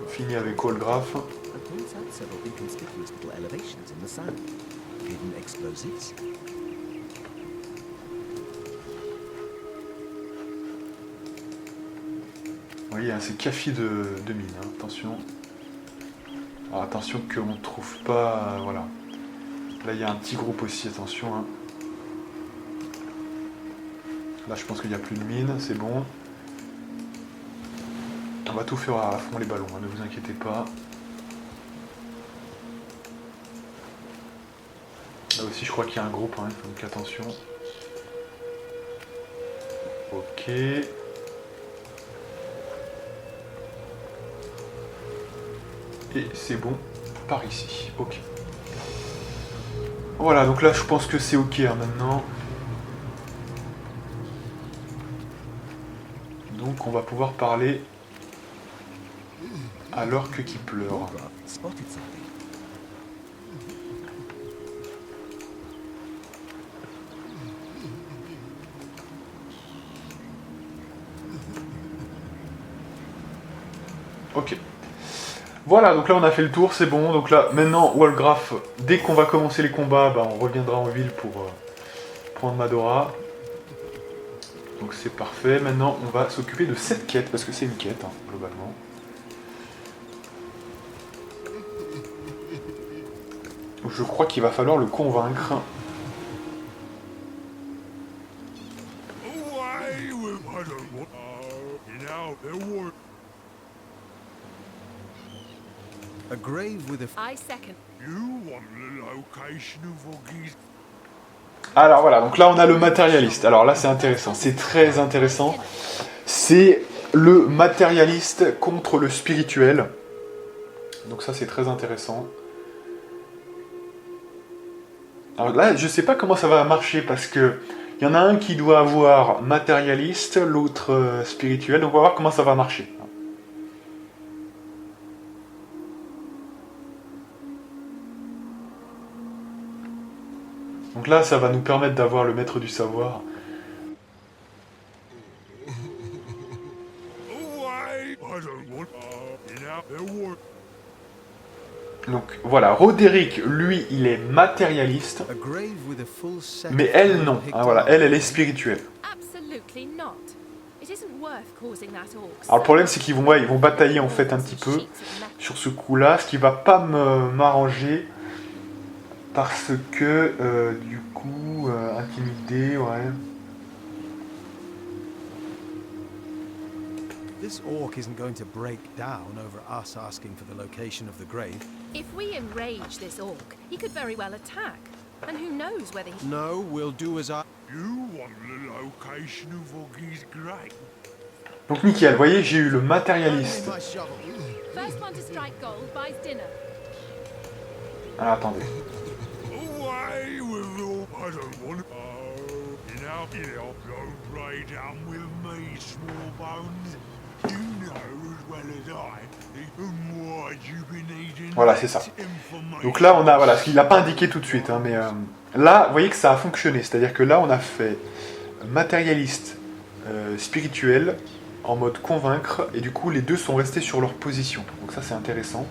fini avec Walgraf. Vous voyez, hein, c'est Café de mine, hein, attention. Alors attention qu'on ne trouve pas... voilà. Là, il y a un petit groupe aussi, attention. Hein. Là, je pense qu'il n'y a plus de mine, c'est bon. On va tout faire à fond les ballons, hein, ne vous inquiétez pas. Là aussi, je crois qu'il y a un groupe, hein, donc attention. Ok. Et c'est bon, par ici. Ok. Voilà, donc là, je pense que c'est ok hein, maintenant. Donc on va pouvoir parler à l'orque qui pleure. Ok. Voilà, donc là on a fait le tour, c'est bon. Donc là, maintenant, Walgraf, dès qu'on va commencer les combats, bah, on reviendra en ville pour prendre Madora. Donc c'est parfait. Maintenant, on va s'occuper de cette quête, parce que c'est une quête, hein, globalement. Je crois qu'il va falloir le convaincre. A grave with a... I second. Alors voilà, donc là on a le matérialiste. Alors là c'est intéressant, c'est très intéressant. C'est le matérialiste contre le spirituel. Donc ça c'est très intéressant. Alors là je sais pas comment ça va marcher parce que il y en a un qui doit avoir matérialiste, l'autre spirituel. Donc on va voir comment ça va marcher. Donc là, ça va nous permettre d'avoir le maître du savoir. Donc voilà, Roderick, lui, il est matérialiste, mais elle, non. Hein, voilà, elle est spirituelle. Alors le problème, c'est qu'ils vont batailler en fait un petit peu sur ce coup-là, ce qui va pas m'arranger. Parce que, du coup, intimidé, ouais. This orc isn't going to break down over us asking for the location of the grave. If we enrage this orc, he could very well attack. And who knows whether he... No, we'll do as I... You want the location of Oggy's grave? Donc nickel, vous voyez, j'ai eu le matérialiste. First one to strike gold buys dinner. Alors attendez. Away with all... I don't want... you know, don't play down with me, small bones. You know as well as I what you've been eating. Voilà, c'est ça. Donc là, on a, voilà, ce qu'il n'a pas indiqué tout de suite, hein, mais là, vous voyez que ça a fonctionné. C'est-à-dire que là, on a fait matérialiste, spirituel, en mode convaincre, et du coup, les deux sont restés sur leur position. Donc ça, c'est intéressant.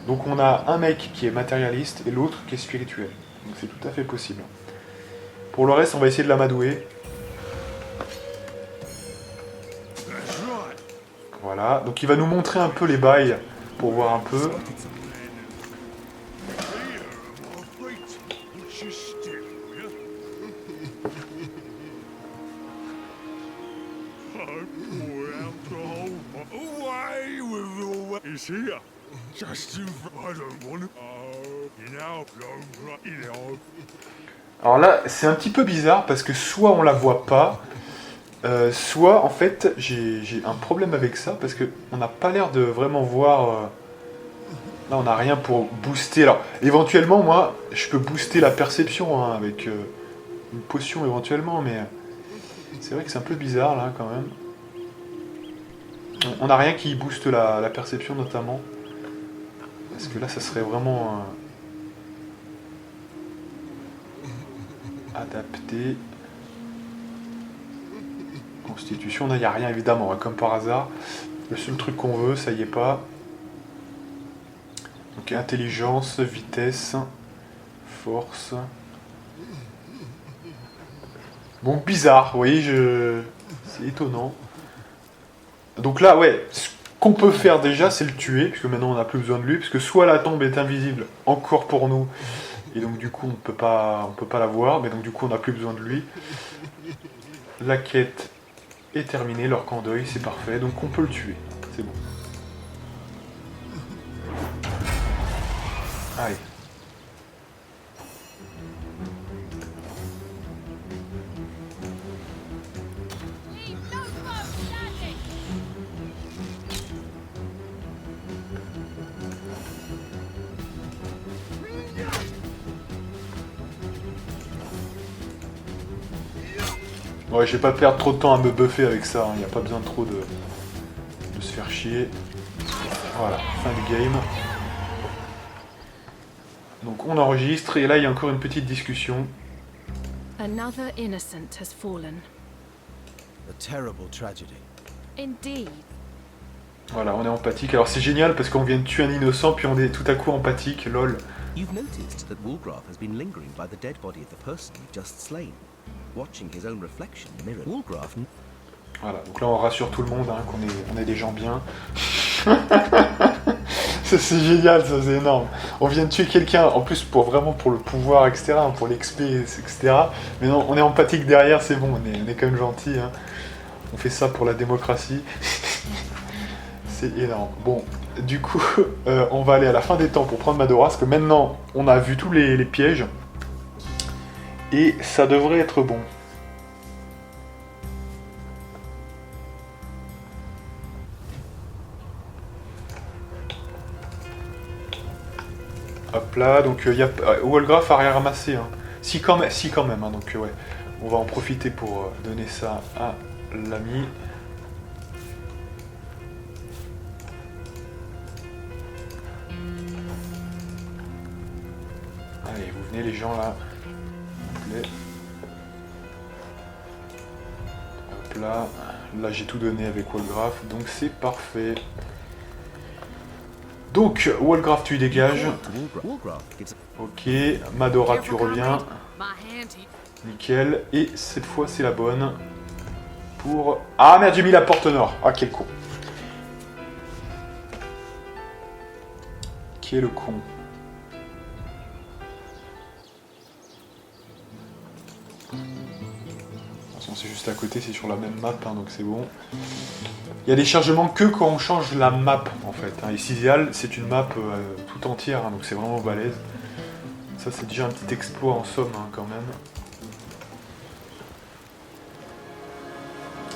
Donc on a un mec qui est matérialiste et l'autre qui est spirituel. Donc c'est tout à fait possible. Pour le reste, on va essayer de l'amadouer. That's right. Voilà, donc il va nous montrer un peu les bails pour voir un peu. Spotted something. Here are my feet. Which is still, yeah? Oh boy, out to hold away with all that is here. Just in front. I don't want it. Oh, you know, don't right, you know. Alors là, c'est un petit peu bizarre parce que soit on la voit pas, soit en fait j'ai un problème avec ça parce que on n'a pas l'air de vraiment voir. Là, on n'a rien pour booster. Alors, éventuellement, moi, je peux booster la perception hein, avec une potion éventuellement, mais c'est vrai que c'est un peu bizarre là quand même. On n'a rien qui booste la perception notamment. Parce que là, ça serait vraiment adapté. Constitution, là, il n'y a rien évidemment, hein, comme par hasard. Le seul truc qu'on veut, ça y est pas. Donc intelligence, vitesse, force. Bon, bizarre, vous voyez, c'est étonnant. Donc là, ouais, ce qu'on peut faire déjà, c'est le tuer, puisque maintenant on n'a plus besoin de lui, puisque soit la tombe est invisible, encore pour nous, et donc du coup on peut pas la voir, mais donc du coup on n'a plus besoin de lui. La quête est terminée, leur camp d'œil, c'est parfait, donc on peut le tuer, c'est bon. Allez. No foe standing. Ouais, je vais pas perdre trop de temps à me buffer avec ça, il n'y a pas besoin trop de se faire chier. Voilà, fin du game. Donc on enregistre, et là il y a encore une petite discussion. Another innocent has fallen. A terrible tragedy. Indeed. Voilà, on est empathique. Alors c'est génial parce qu'on vient de tuer un innocent, puis on est tout à coup empathique, lol. You've noticed that Woolgraf has been lingering by the dead body of the person you've just slain, watching his own reflection mirrored. Woolgraf. Voilà, donc là on rassure tout le monde hein, qu'on est des gens bien. Ça c'est génial, ça c'est énorme. On vient de tuer quelqu'un, en plus pour le pouvoir, etc., pour l'XP, etc. Mais non, on est empathique derrière, c'est bon, on est quand même gentil. Hein. On fait ça pour la démocratie. C'est énorme. Bon, du coup, on va aller à la fin des temps pour prendre Madora, parce que maintenant on a vu tous les pièges. Et ça devrait être bon. Hop là, donc il y a Wolgraf a rien ramassé. Hein. Si quand même hein, donc ouais. On va en profiter pour donner ça à l'ami. Allez, vous venez les gens là. Hop là. Là j'ai tout donné avec Wolgraf, donc c'est parfait. Donc, Wolgraf, tu dégages. Woolgraf gives Ok, Madora, tu reviens. My hand he Nickel. Et cette fois, c'est la bonne. Pour... Ah merde, j'ai mis la porte nord. Ah, quel con. Qui est le con? De toute façon, c'est juste à côté, c'est sur la même map, hein, donc c'est bon. Il y a des chargements que quand on change la map, en fait. Hein. Et Cysial, c'est une map tout entière, hein, donc c'est vraiment balèze. Ça, c'est déjà un petit exploit en somme, hein, quand même.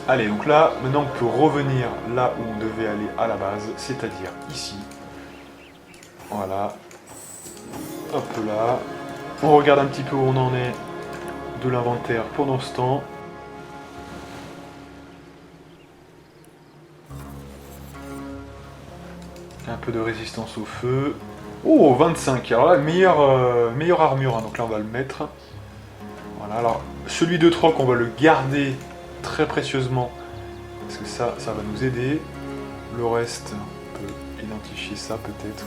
Allez, donc là, maintenant, on peut revenir là où on devait aller à la base, c'est-à-dire ici. Voilà. Hop là. On regarde un petit peu où on en est de l'inventaire pendant ce temps. Un peu de résistance au feu. Oh, 25. Alors là, meilleure armure. Hein. Donc là, on va le mettre. Voilà. Alors, celui de Troc, on va le garder très précieusement. Parce que ça va nous aider. Le reste, on peut identifier ça peut-être.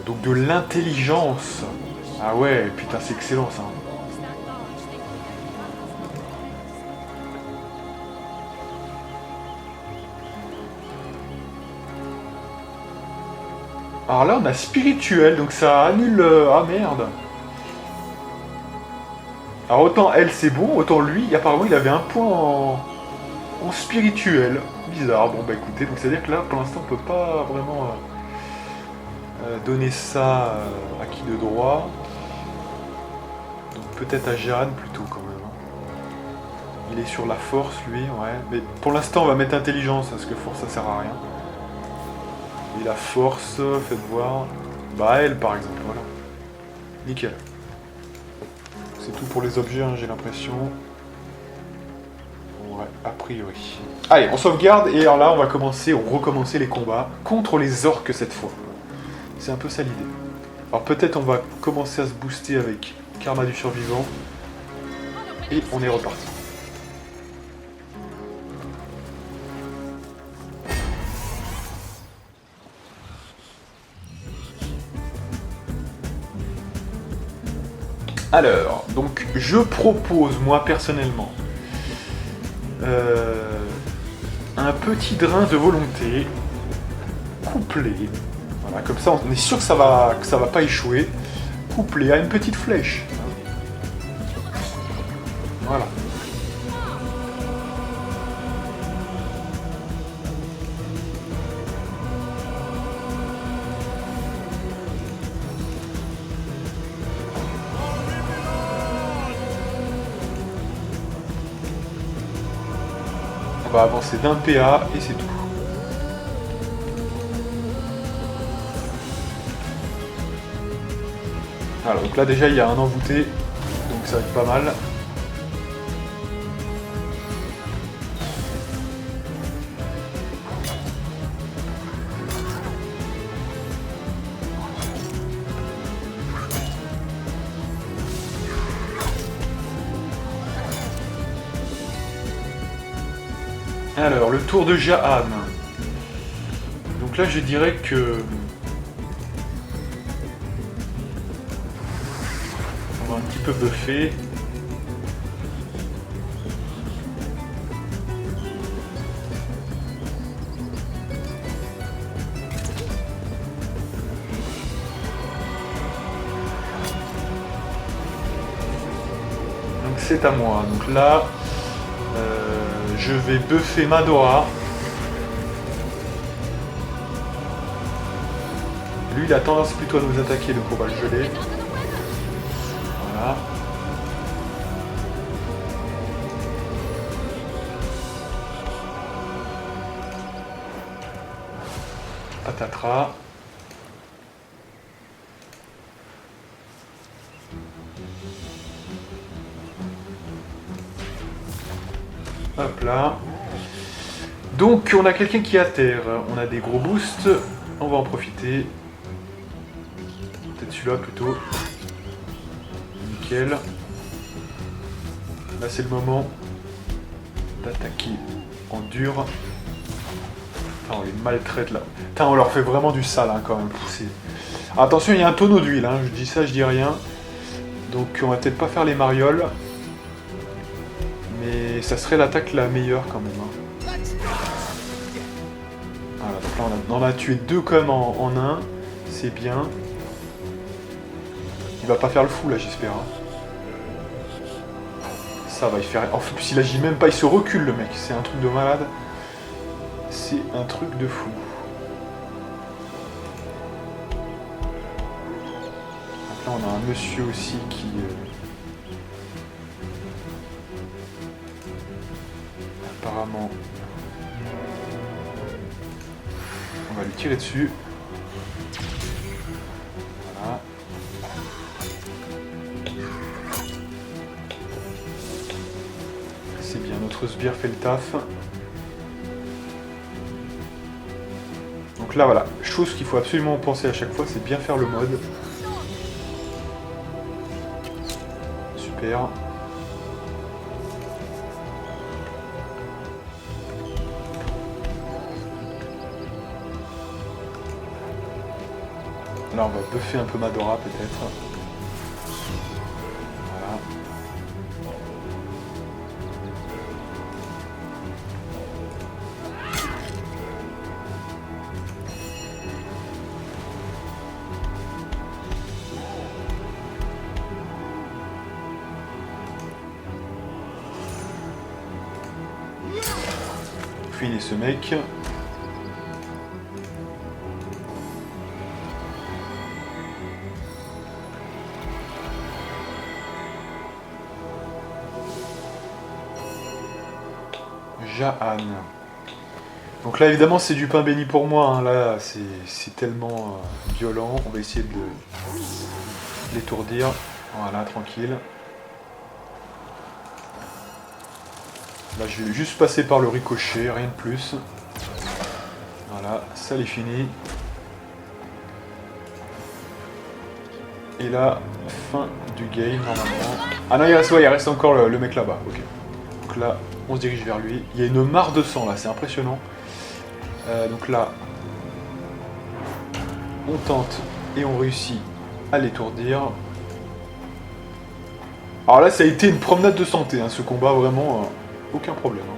Donc de l'intelligence. Ah ouais, putain, c'est excellent ça. Alors là, on a spirituel, donc ça annule... Ah merde. Alors autant elle c'est bon, autant lui, apparemment il avait un point en spirituel. Bizarre, bon bah écoutez, donc c'est à dire que là pour l'instant on peut pas vraiment donner ça à qui de droit. Donc peut-être à Jeanne plutôt quand même. Hein. Il est sur la force lui, ouais. Mais pour l'instant on va mettre intelligence, parce que force ça sert à rien. Et la force, faites voir. Bah elle par exemple, voilà. Nickel. C'est tout pour les objets, hein, j'ai l'impression. Ouais, a priori. Allez, on sauvegarde et alors là, on va recommencer les combats contre les orques cette fois. C'est un peu ça l'idée. Alors peut-être on va commencer à se booster avec Karma du survivant. Et on est reparti. Alors, donc je propose, moi personnellement, un petit drain de volonté couplé, voilà, comme ça on est sûr que ça va pas échouer, couplé à une petite flèche. Voilà. On va avancer d'un PA et c'est tout. Voilà, donc là déjà il y a un envoûté, donc ça va être pas mal. Alors, le tour de Ja'an. Donc là, je dirais que... on va un petit peu buffer. Donc c'est à moi. Donc là... je vais buffer Madora. Lui, il a tendance plutôt à nous attaquer, donc on va le geler. Voilà. Patatras. Hop là. Donc on a quelqu'un qui est à terre. On a des gros boosts. On va en profiter. Peut-être celui-là plutôt. Nickel. Là c'est le moment d'attaquer en dur. Putain, on les maltraite là. Putain, on leur fait vraiment du sale hein, quand même. Attention, il y a un tonneau d'huile. Hein. Je dis ça, je dis rien. Donc on va peut-être pas faire les marioles. Mais ça serait l'attaque la meilleure quand même. Hein. Voilà, donc là on en a tué deux quand même en un. C'est bien. Il va pas faire le fou là, j'espère. Hein. Ça va, il fait rien. En plus, il agit même pas, il se recule le mec. C'est un truc de malade. C'est un truc de fou. Donc là on a un monsieur aussi qui... apparemment... on va lui tirer dessus. Voilà. C'est bien, notre sbire fait le taf. Donc là voilà, chose qu'il faut absolument penser à chaque fois, c'est bien faire le mode. Super. Là on va buffer un peu Madora peut-être. Fini ce mec. Ja'an. Donc là évidemment c'est du pain béni pour moi, hein. Là c'est tellement violent, on va essayer de l'étourdir, voilà, tranquille. Là je vais juste passer par le ricochet, rien de plus. Voilà, ça est fini. Et là, fin du game normalement. Ah non il reste encore le mec là-bas, ok. Donc là, on se dirige vers lui. Il y a une mare de sang là, c'est impressionnant. Donc là, on tente et on réussit à l'étourdir. Alors là, ça a été une promenade de santé, hein, ce combat, vraiment, aucun problème. Hein.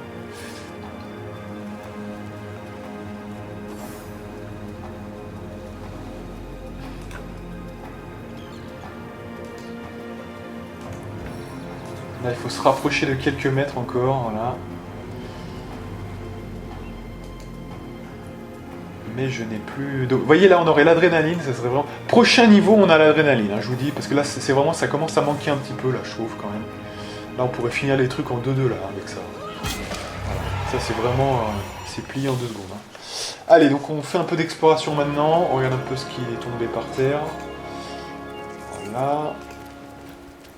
Là, il faut se rapprocher de quelques mètres encore, voilà. Mais je n'ai plus... Vous voyez, là, on aurait l'adrénaline, ça serait vraiment... Prochain niveau, on a l'adrénaline, hein, je vous dis, parce que là, c'est vraiment... Ça commence à manquer un petit peu, là, je trouve, quand même. Là, on pourrait finir les trucs en 2-2, là, avec ça. Voilà. Ça, c'est vraiment... c'est plié en 2 secondes. Hein. Allez, donc, on fait un peu d'exploration maintenant. On regarde un peu ce qui est tombé par terre. Voilà.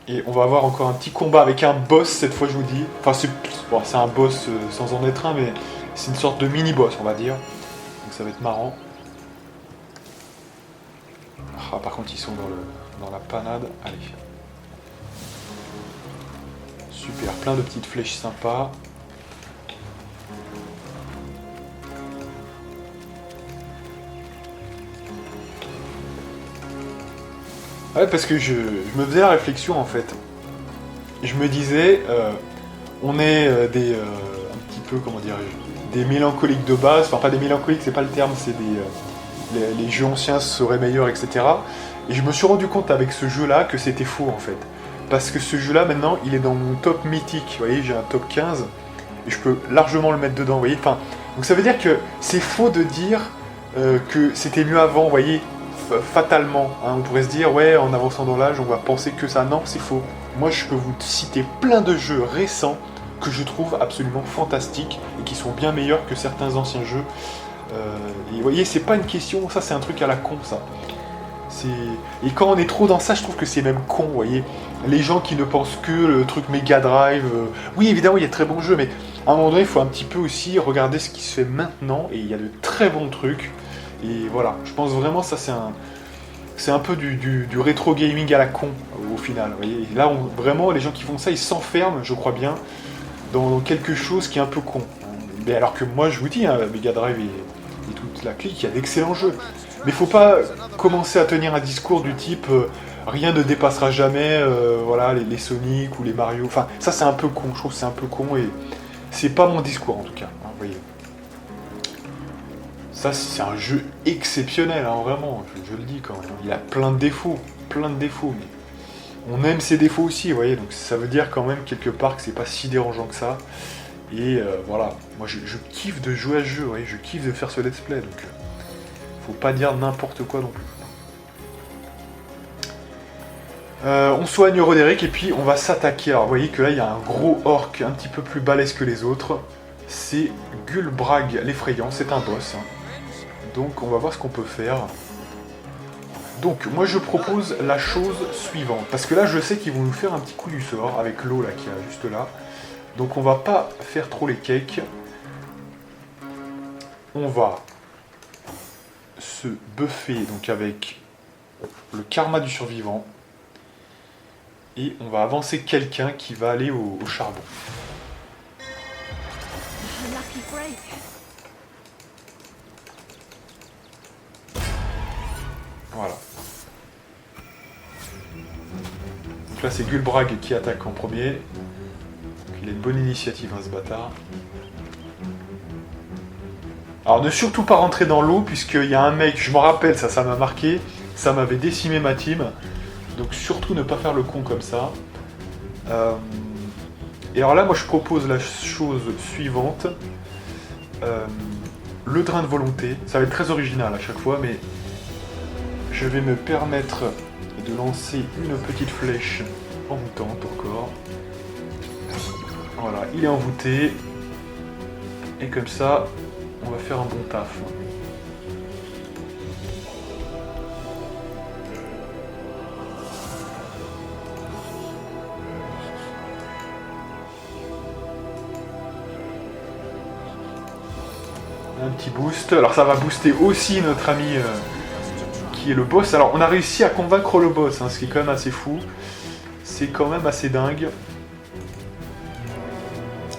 Et on va avoir encore un petit combat avec un boss, cette fois, je vous dis. Enfin, c'est un boss sans en être un, mais c'est une sorte de mini-boss, on va dire. Donc ça va être marrant. Ah, par contre, ils sont dans la panade. Allez. Super, plein de petites flèches sympas. Ouais, parce que je me faisais la réflexion, en fait. Je me disais, on est un petit peu, comment dirais-je, des mélancoliques de base, enfin pas des mélancoliques, c'est pas le terme, c'est les jeux anciens seraient meilleurs, etc. Et je me suis rendu compte avec ce jeu-là que c'était faux en fait. Parce que ce jeu-là maintenant, il est dans mon top mythique, vous voyez, j'ai un top 15, et je peux largement le mettre dedans, vous voyez. Enfin, donc ça veut dire que c'est faux de dire que c'était mieux avant, vous voyez, fatalement. Hein, on pourrait se dire, ouais, en avançant dans l'âge, on va penser que ça. Non, c'est faux. Moi, je peux vous citer plein de jeux récents que je trouve absolument fantastiques et qui sont bien meilleurs que certains anciens jeux. Et vous voyez, c'est pas une question, ça c'est un truc à la con, ça. Et quand on est trop dans ça, je trouve que c'est même con, vous voyez. Les gens qui ne pensent que le truc Mega Drive... Oui, évidemment, il y a de très bons jeux, mais à un moment donné, il faut un petit peu aussi regarder ce qui se fait maintenant, et il y a de très bons trucs. Et voilà, je pense vraiment ça c'est un peu du rétro gaming à la con, au final. Vous voyez. Et là, vraiment, les gens qui font ça, ils s'enferment, je crois bien, dans quelque chose qui est un peu con. Mais alors que moi, je vous dis, hein, Mega Drive et toute la clique, il y a d'excellents jeux. Mais faut pas commencer à tenir un discours du type rien ne dépassera jamais voilà, les Sonic ou les Mario. Enfin, ça c'est un peu con, je trouve que c'est un peu con et c'est pas mon discours en tout cas. Hein, vous voyez. Ça c'est un jeu exceptionnel, hein, vraiment, je le dis quand même. Il a plein de défauts, mais on aime ses défauts aussi, vous voyez. Donc ça veut dire quand même quelque part que c'est pas si dérangeant que ça. Et voilà, moi je kiffe de jouer à ce jeu, vous voyez, je kiffe de faire ce let's play, donc faut pas dire n'importe quoi non plus. On soigne Roderick et puis on va s'attaquer. Alors vous voyez que là il y a un gros orc un petit peu plus balèze que les autres. C'est Gulbrag l'effrayant, c'est un boss. Donc on va voir ce qu'on peut faire. Donc moi je propose la chose suivante. Parce que là je sais qu'ils vont nous faire un petit coup du sort avec l'eau là qui est juste là. Donc on va pas faire trop les cakes. On va se buffer donc avec le karma du survivant. Et on va avancer quelqu'un qui va aller au charbon. Voilà. Donc là c'est Gulbrag qui attaque en premier. Donc il a une bonne initiative, hein, ce bâtard. Alors ne surtout pas rentrer dans l'eau puisqu'il y a un mec, je me rappelle, ça m'a marqué, ça m'avait décimé ma team. Donc surtout ne pas faire le con comme ça. Et alors là, moi je propose la chose suivante. Le drain de volonté. Ça va être très original à chaque fois, mais je vais me permettre de lancer une petite flèche envoûtante encore. Voilà, il est envoûté. Et comme ça, on va faire un bon taf. Un petit boost. Alors ça va booster aussi notre ami qui est le boss. Alors on a réussi à convaincre le boss, hein, ce qui est quand même assez fou. C'est quand même assez dingue.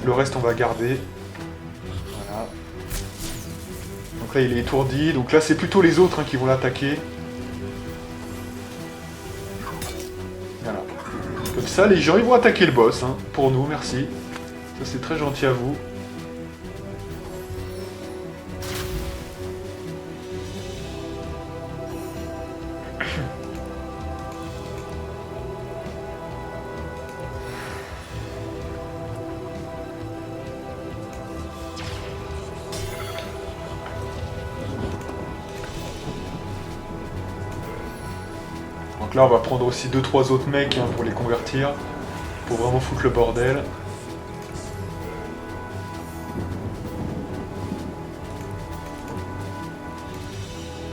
Le reste on va garder. Voilà. Donc là il est étourdi. Donc là c'est plutôt les autres hein, qui vont l'attaquer. Voilà. Comme ça les gens ils vont attaquer le boss. Hein, pour nous, merci. Ça c'est très gentil à vous. Donc là on va prendre aussi 2-3 autres mecs hein, pour les convertir, pour vraiment foutre le bordel.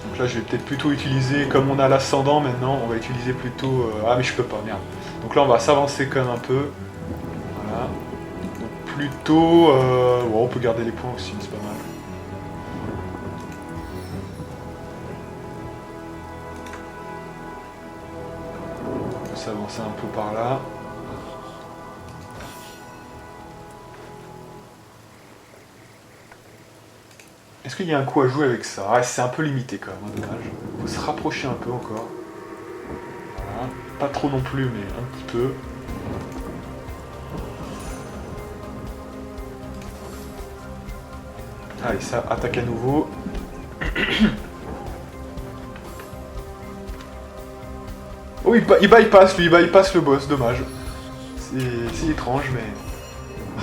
Donc là je vais peut-être plutôt utiliser, comme on a l'ascendant maintenant, on va utiliser plutôt... Ah mais je peux pas, merde. Donc là on va s'avancer quand même un peu. Voilà. Donc plutôt... Bon, on peut garder les points aussi, c'est pas mal. S'avancer un peu par là. Est-ce qu'il y a un coup à jouer avec ça? Ah, c'est un peu limité quand même, hein, dommage. Faut se rapprocher un peu encore. Voilà. Pas trop non plus, mais un petit peu. Allez, ça attaque à nouveau. Oh, il bypass lui, il bypass le boss, dommage. C'est étrange, mais...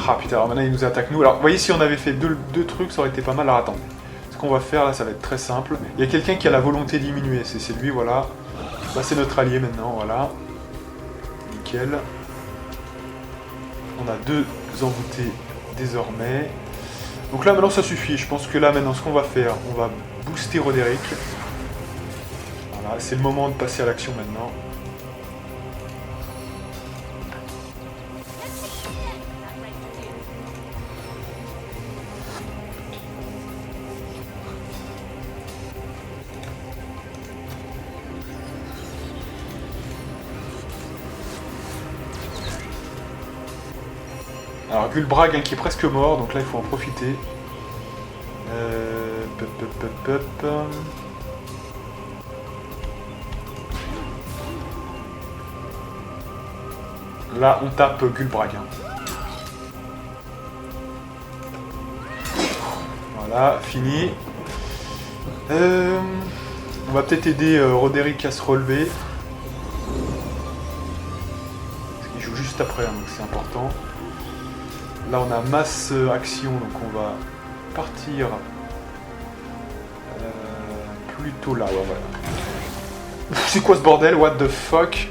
Ah putain, alors maintenant il nous attaque nous. Alors, vous voyez, si on avait fait deux trucs, ça aurait été pas mal. Alors, attends. Ce qu'on va faire, là, ça va être très simple. Il y a quelqu'un qui a la volonté diminuée, c'est lui, voilà. Là, c'est notre allié maintenant, voilà. Nickel. On a 2 envoûtés désormais. Donc là, maintenant, ça suffit. Je pense que là, maintenant, ce qu'on va faire, on va booster Roderick. Voilà, c'est le moment de passer à l'action maintenant. Alors Gulbrag hein, qui est presque mort, donc là il faut en profiter. Là on tape Gulbrag. Hein. Voilà, fini. On va peut-être aider Roderick à se relever. Parce qu'il joue juste après, hein, donc c'est important. Là on a masse action, donc on va partir plutôt là, ouais, voilà. C'est quoi ce bordel? What the fuck?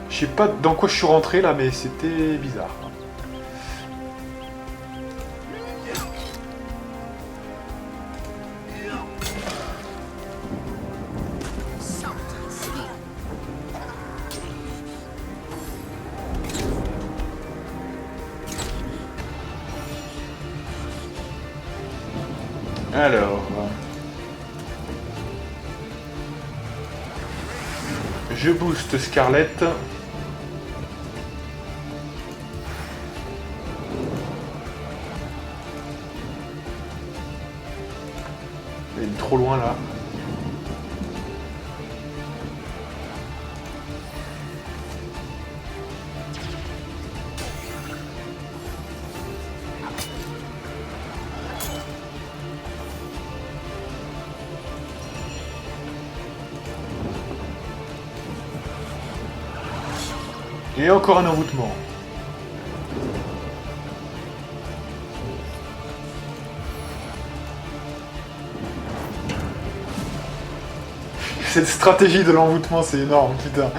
Je sais pas dans quoi je suis rentré là, mais c'était bizarre. Alors, je booste Scarlett. Il est trop loin là. Et encore un envoûtement. Cette stratégie de l'envoûtement, c'est énorme, putain.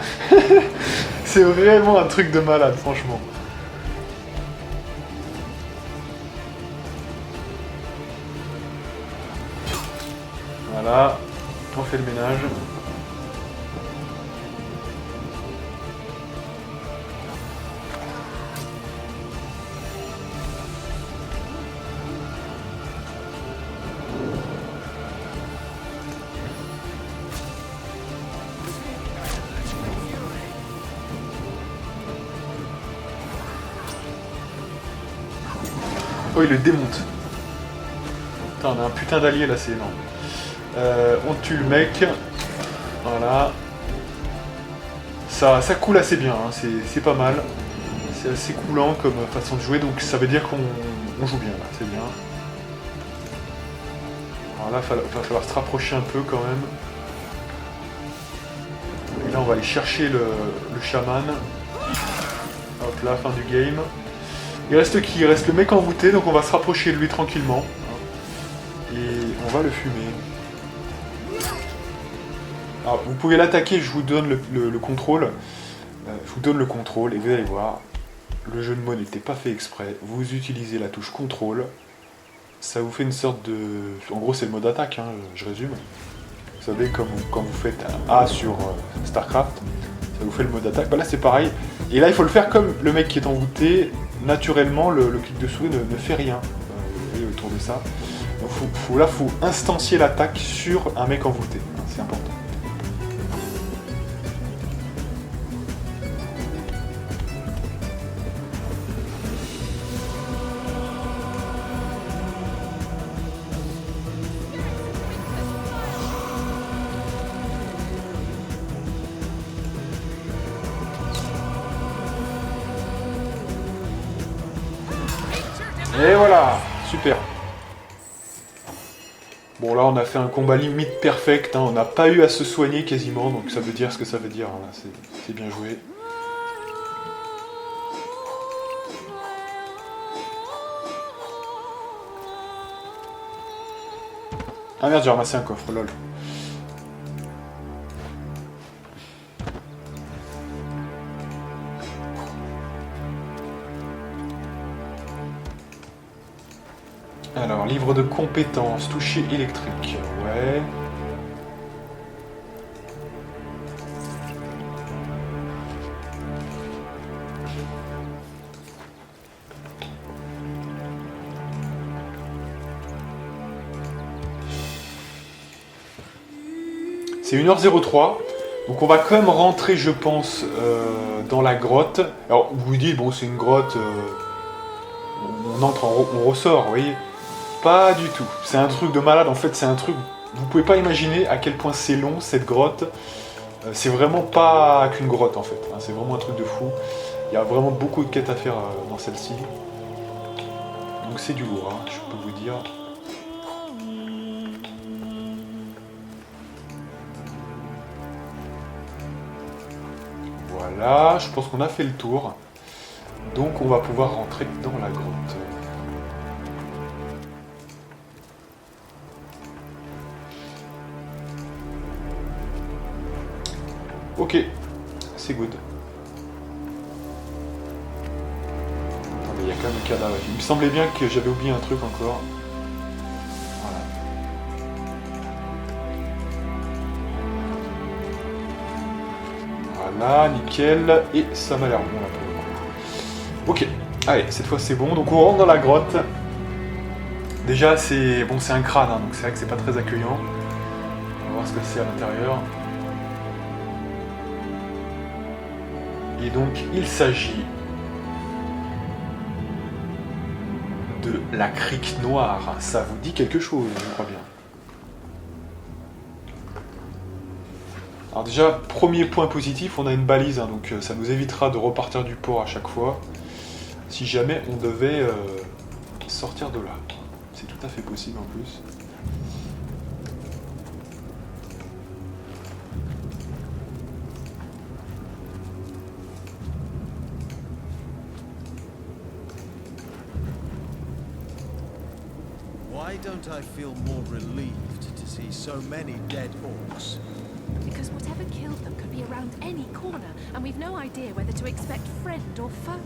C'est vraiment un truc de malade, franchement. Voilà, on fait le ménage. Oh, il le démonte. Putain, on a un putain d'allié là, c'est énorme. On tue le mec. Voilà. Ça coule assez bien, hein. C'est pas mal. C'est assez coulant comme façon de jouer, donc ça veut dire qu'on joue bien là, c'est bien. Alors là, va falloir se rapprocher un peu quand même. Et là, on va aller chercher le chaman. Hop là, fin du game. Il reste qui? Il reste le mec envoûté, donc on va se rapprocher de lui tranquillement. Et on va le fumer. Alors, vous pouvez l'attaquer, je vous donne le contrôle. Je vous donne le contrôle et vous allez voir, le jeu de mots n'était pas fait exprès. Vous utilisez la touche contrôle. Ça vous fait une sorte de... En gros, c'est le mode attaque, hein, je résume. Vous savez, comme quand vous faites un A sur StarCraft, ça vous fait le mode attaque. Bah là, c'est pareil. Et là, il faut le faire comme le mec qui est envoûté. Naturellement, le clic de souris ne fait rien. Vous voyez autour de ça. Donc, là, il faut instancier l'attaque sur un mec envoûté. C'est important. Et voilà, super. Bon là on a fait un combat limite perfect, hein. On n'a pas eu à se soigner quasiment, donc ça veut dire ce que ça veut dire, hein. C'est bien joué. Ah merde, j'ai ramassé un coffre, lol. Alors, livre de compétences, toucher électrique, ouais. C'est 1h03, donc on va quand même rentrer, je pense, dans la grotte. Alors, vous vous dites, bon, c'est une grotte, on entre, on ressort, vous voyez. Pas du tout, c'est un truc de malade, en fait c'est un truc, vous pouvez pas imaginer à quel point c'est long cette grotte, c'est vraiment pas qu'une grotte en fait, hein. C'est vraiment un truc de fou, il y a vraiment beaucoup de quêtes à faire dans celle-ci, donc c'est du lourd, hein, je peux vous dire. Voilà, je pense qu'on a fait le tour, donc on va pouvoir rentrer dans la grotte. Ok, c'est good. Attendez, il y a quand même un cadavre. Il me semblait bien que j'avais oublié un truc encore. Voilà. Voilà, nickel. Et ça m'a l'air bon là pour le coup. Ok, allez, cette fois c'est bon. Donc on rentre dans la grotte. Déjà, c'est bon, c'est un crâne, hein, donc c'est vrai que c'est pas très accueillant. On va voir ce que c'est à l'intérieur. Et donc, il s'agit de la crique noire. Ça vous dit quelque chose, je crois bien. Alors déjà, premier point positif, on a une balise, hein, donc ça nous évitera de repartir du port à chaque fois, si jamais on devait sortir de là. C'est tout à fait possible en plus. Why don't I feel more relieved to see so many dead orcs? Because whatever killed them could be around any corner, and we've no idea whether to expect friend or foe.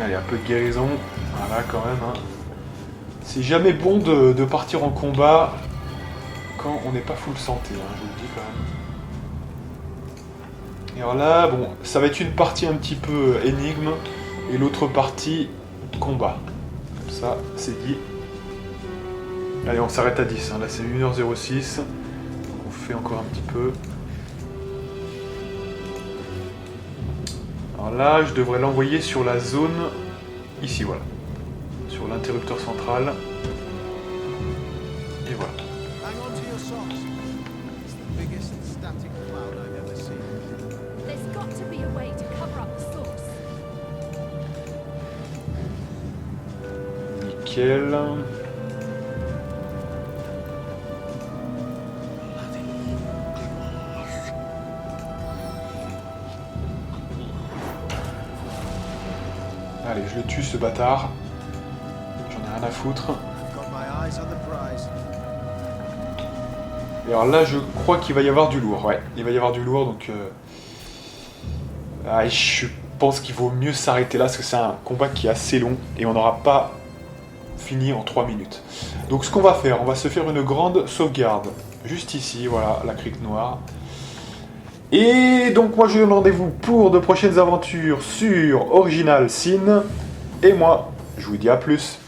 Allez, un peu de guérison. Voilà, quand même. Hein. C'est jamais bon de partir en combat quand on n'est pas full santé, hein, je vous le dis quand même. Et alors là, bon, ça va être une partie un petit peu énigme et l'autre partie combat. Comme ça, c'est dit. Allez, on s'arrête à 10. Hein. Là, c'est 1h06. On fait encore un petit peu. Alors là, je devrais l'envoyer sur la zone, ici, voilà. Sur l'interrupteur central. Et voilà. Hang on to your socks. It's the biggest static cloud I've ever seen. There's got to be a way to cover up the source. Nickel. Allez, je le tue ce bâtard. J'en ai rien à foutre. Got my eyes on the prize. Et alors là, je crois qu'il va y avoir du lourd. Ouais, il va y avoir du lourd, donc... je pense qu'il vaut mieux s'arrêter là, parce que c'est un combat qui est assez long, et on n'aura pas fini en 3 minutes. Donc ce qu'on va faire, on va se faire une grande sauvegarde. Juste ici, voilà, la crique noire. Et donc moi je vous donne rendez-vous pour de prochaines aventures sur Original Sin. Et moi, je vous dis à plus.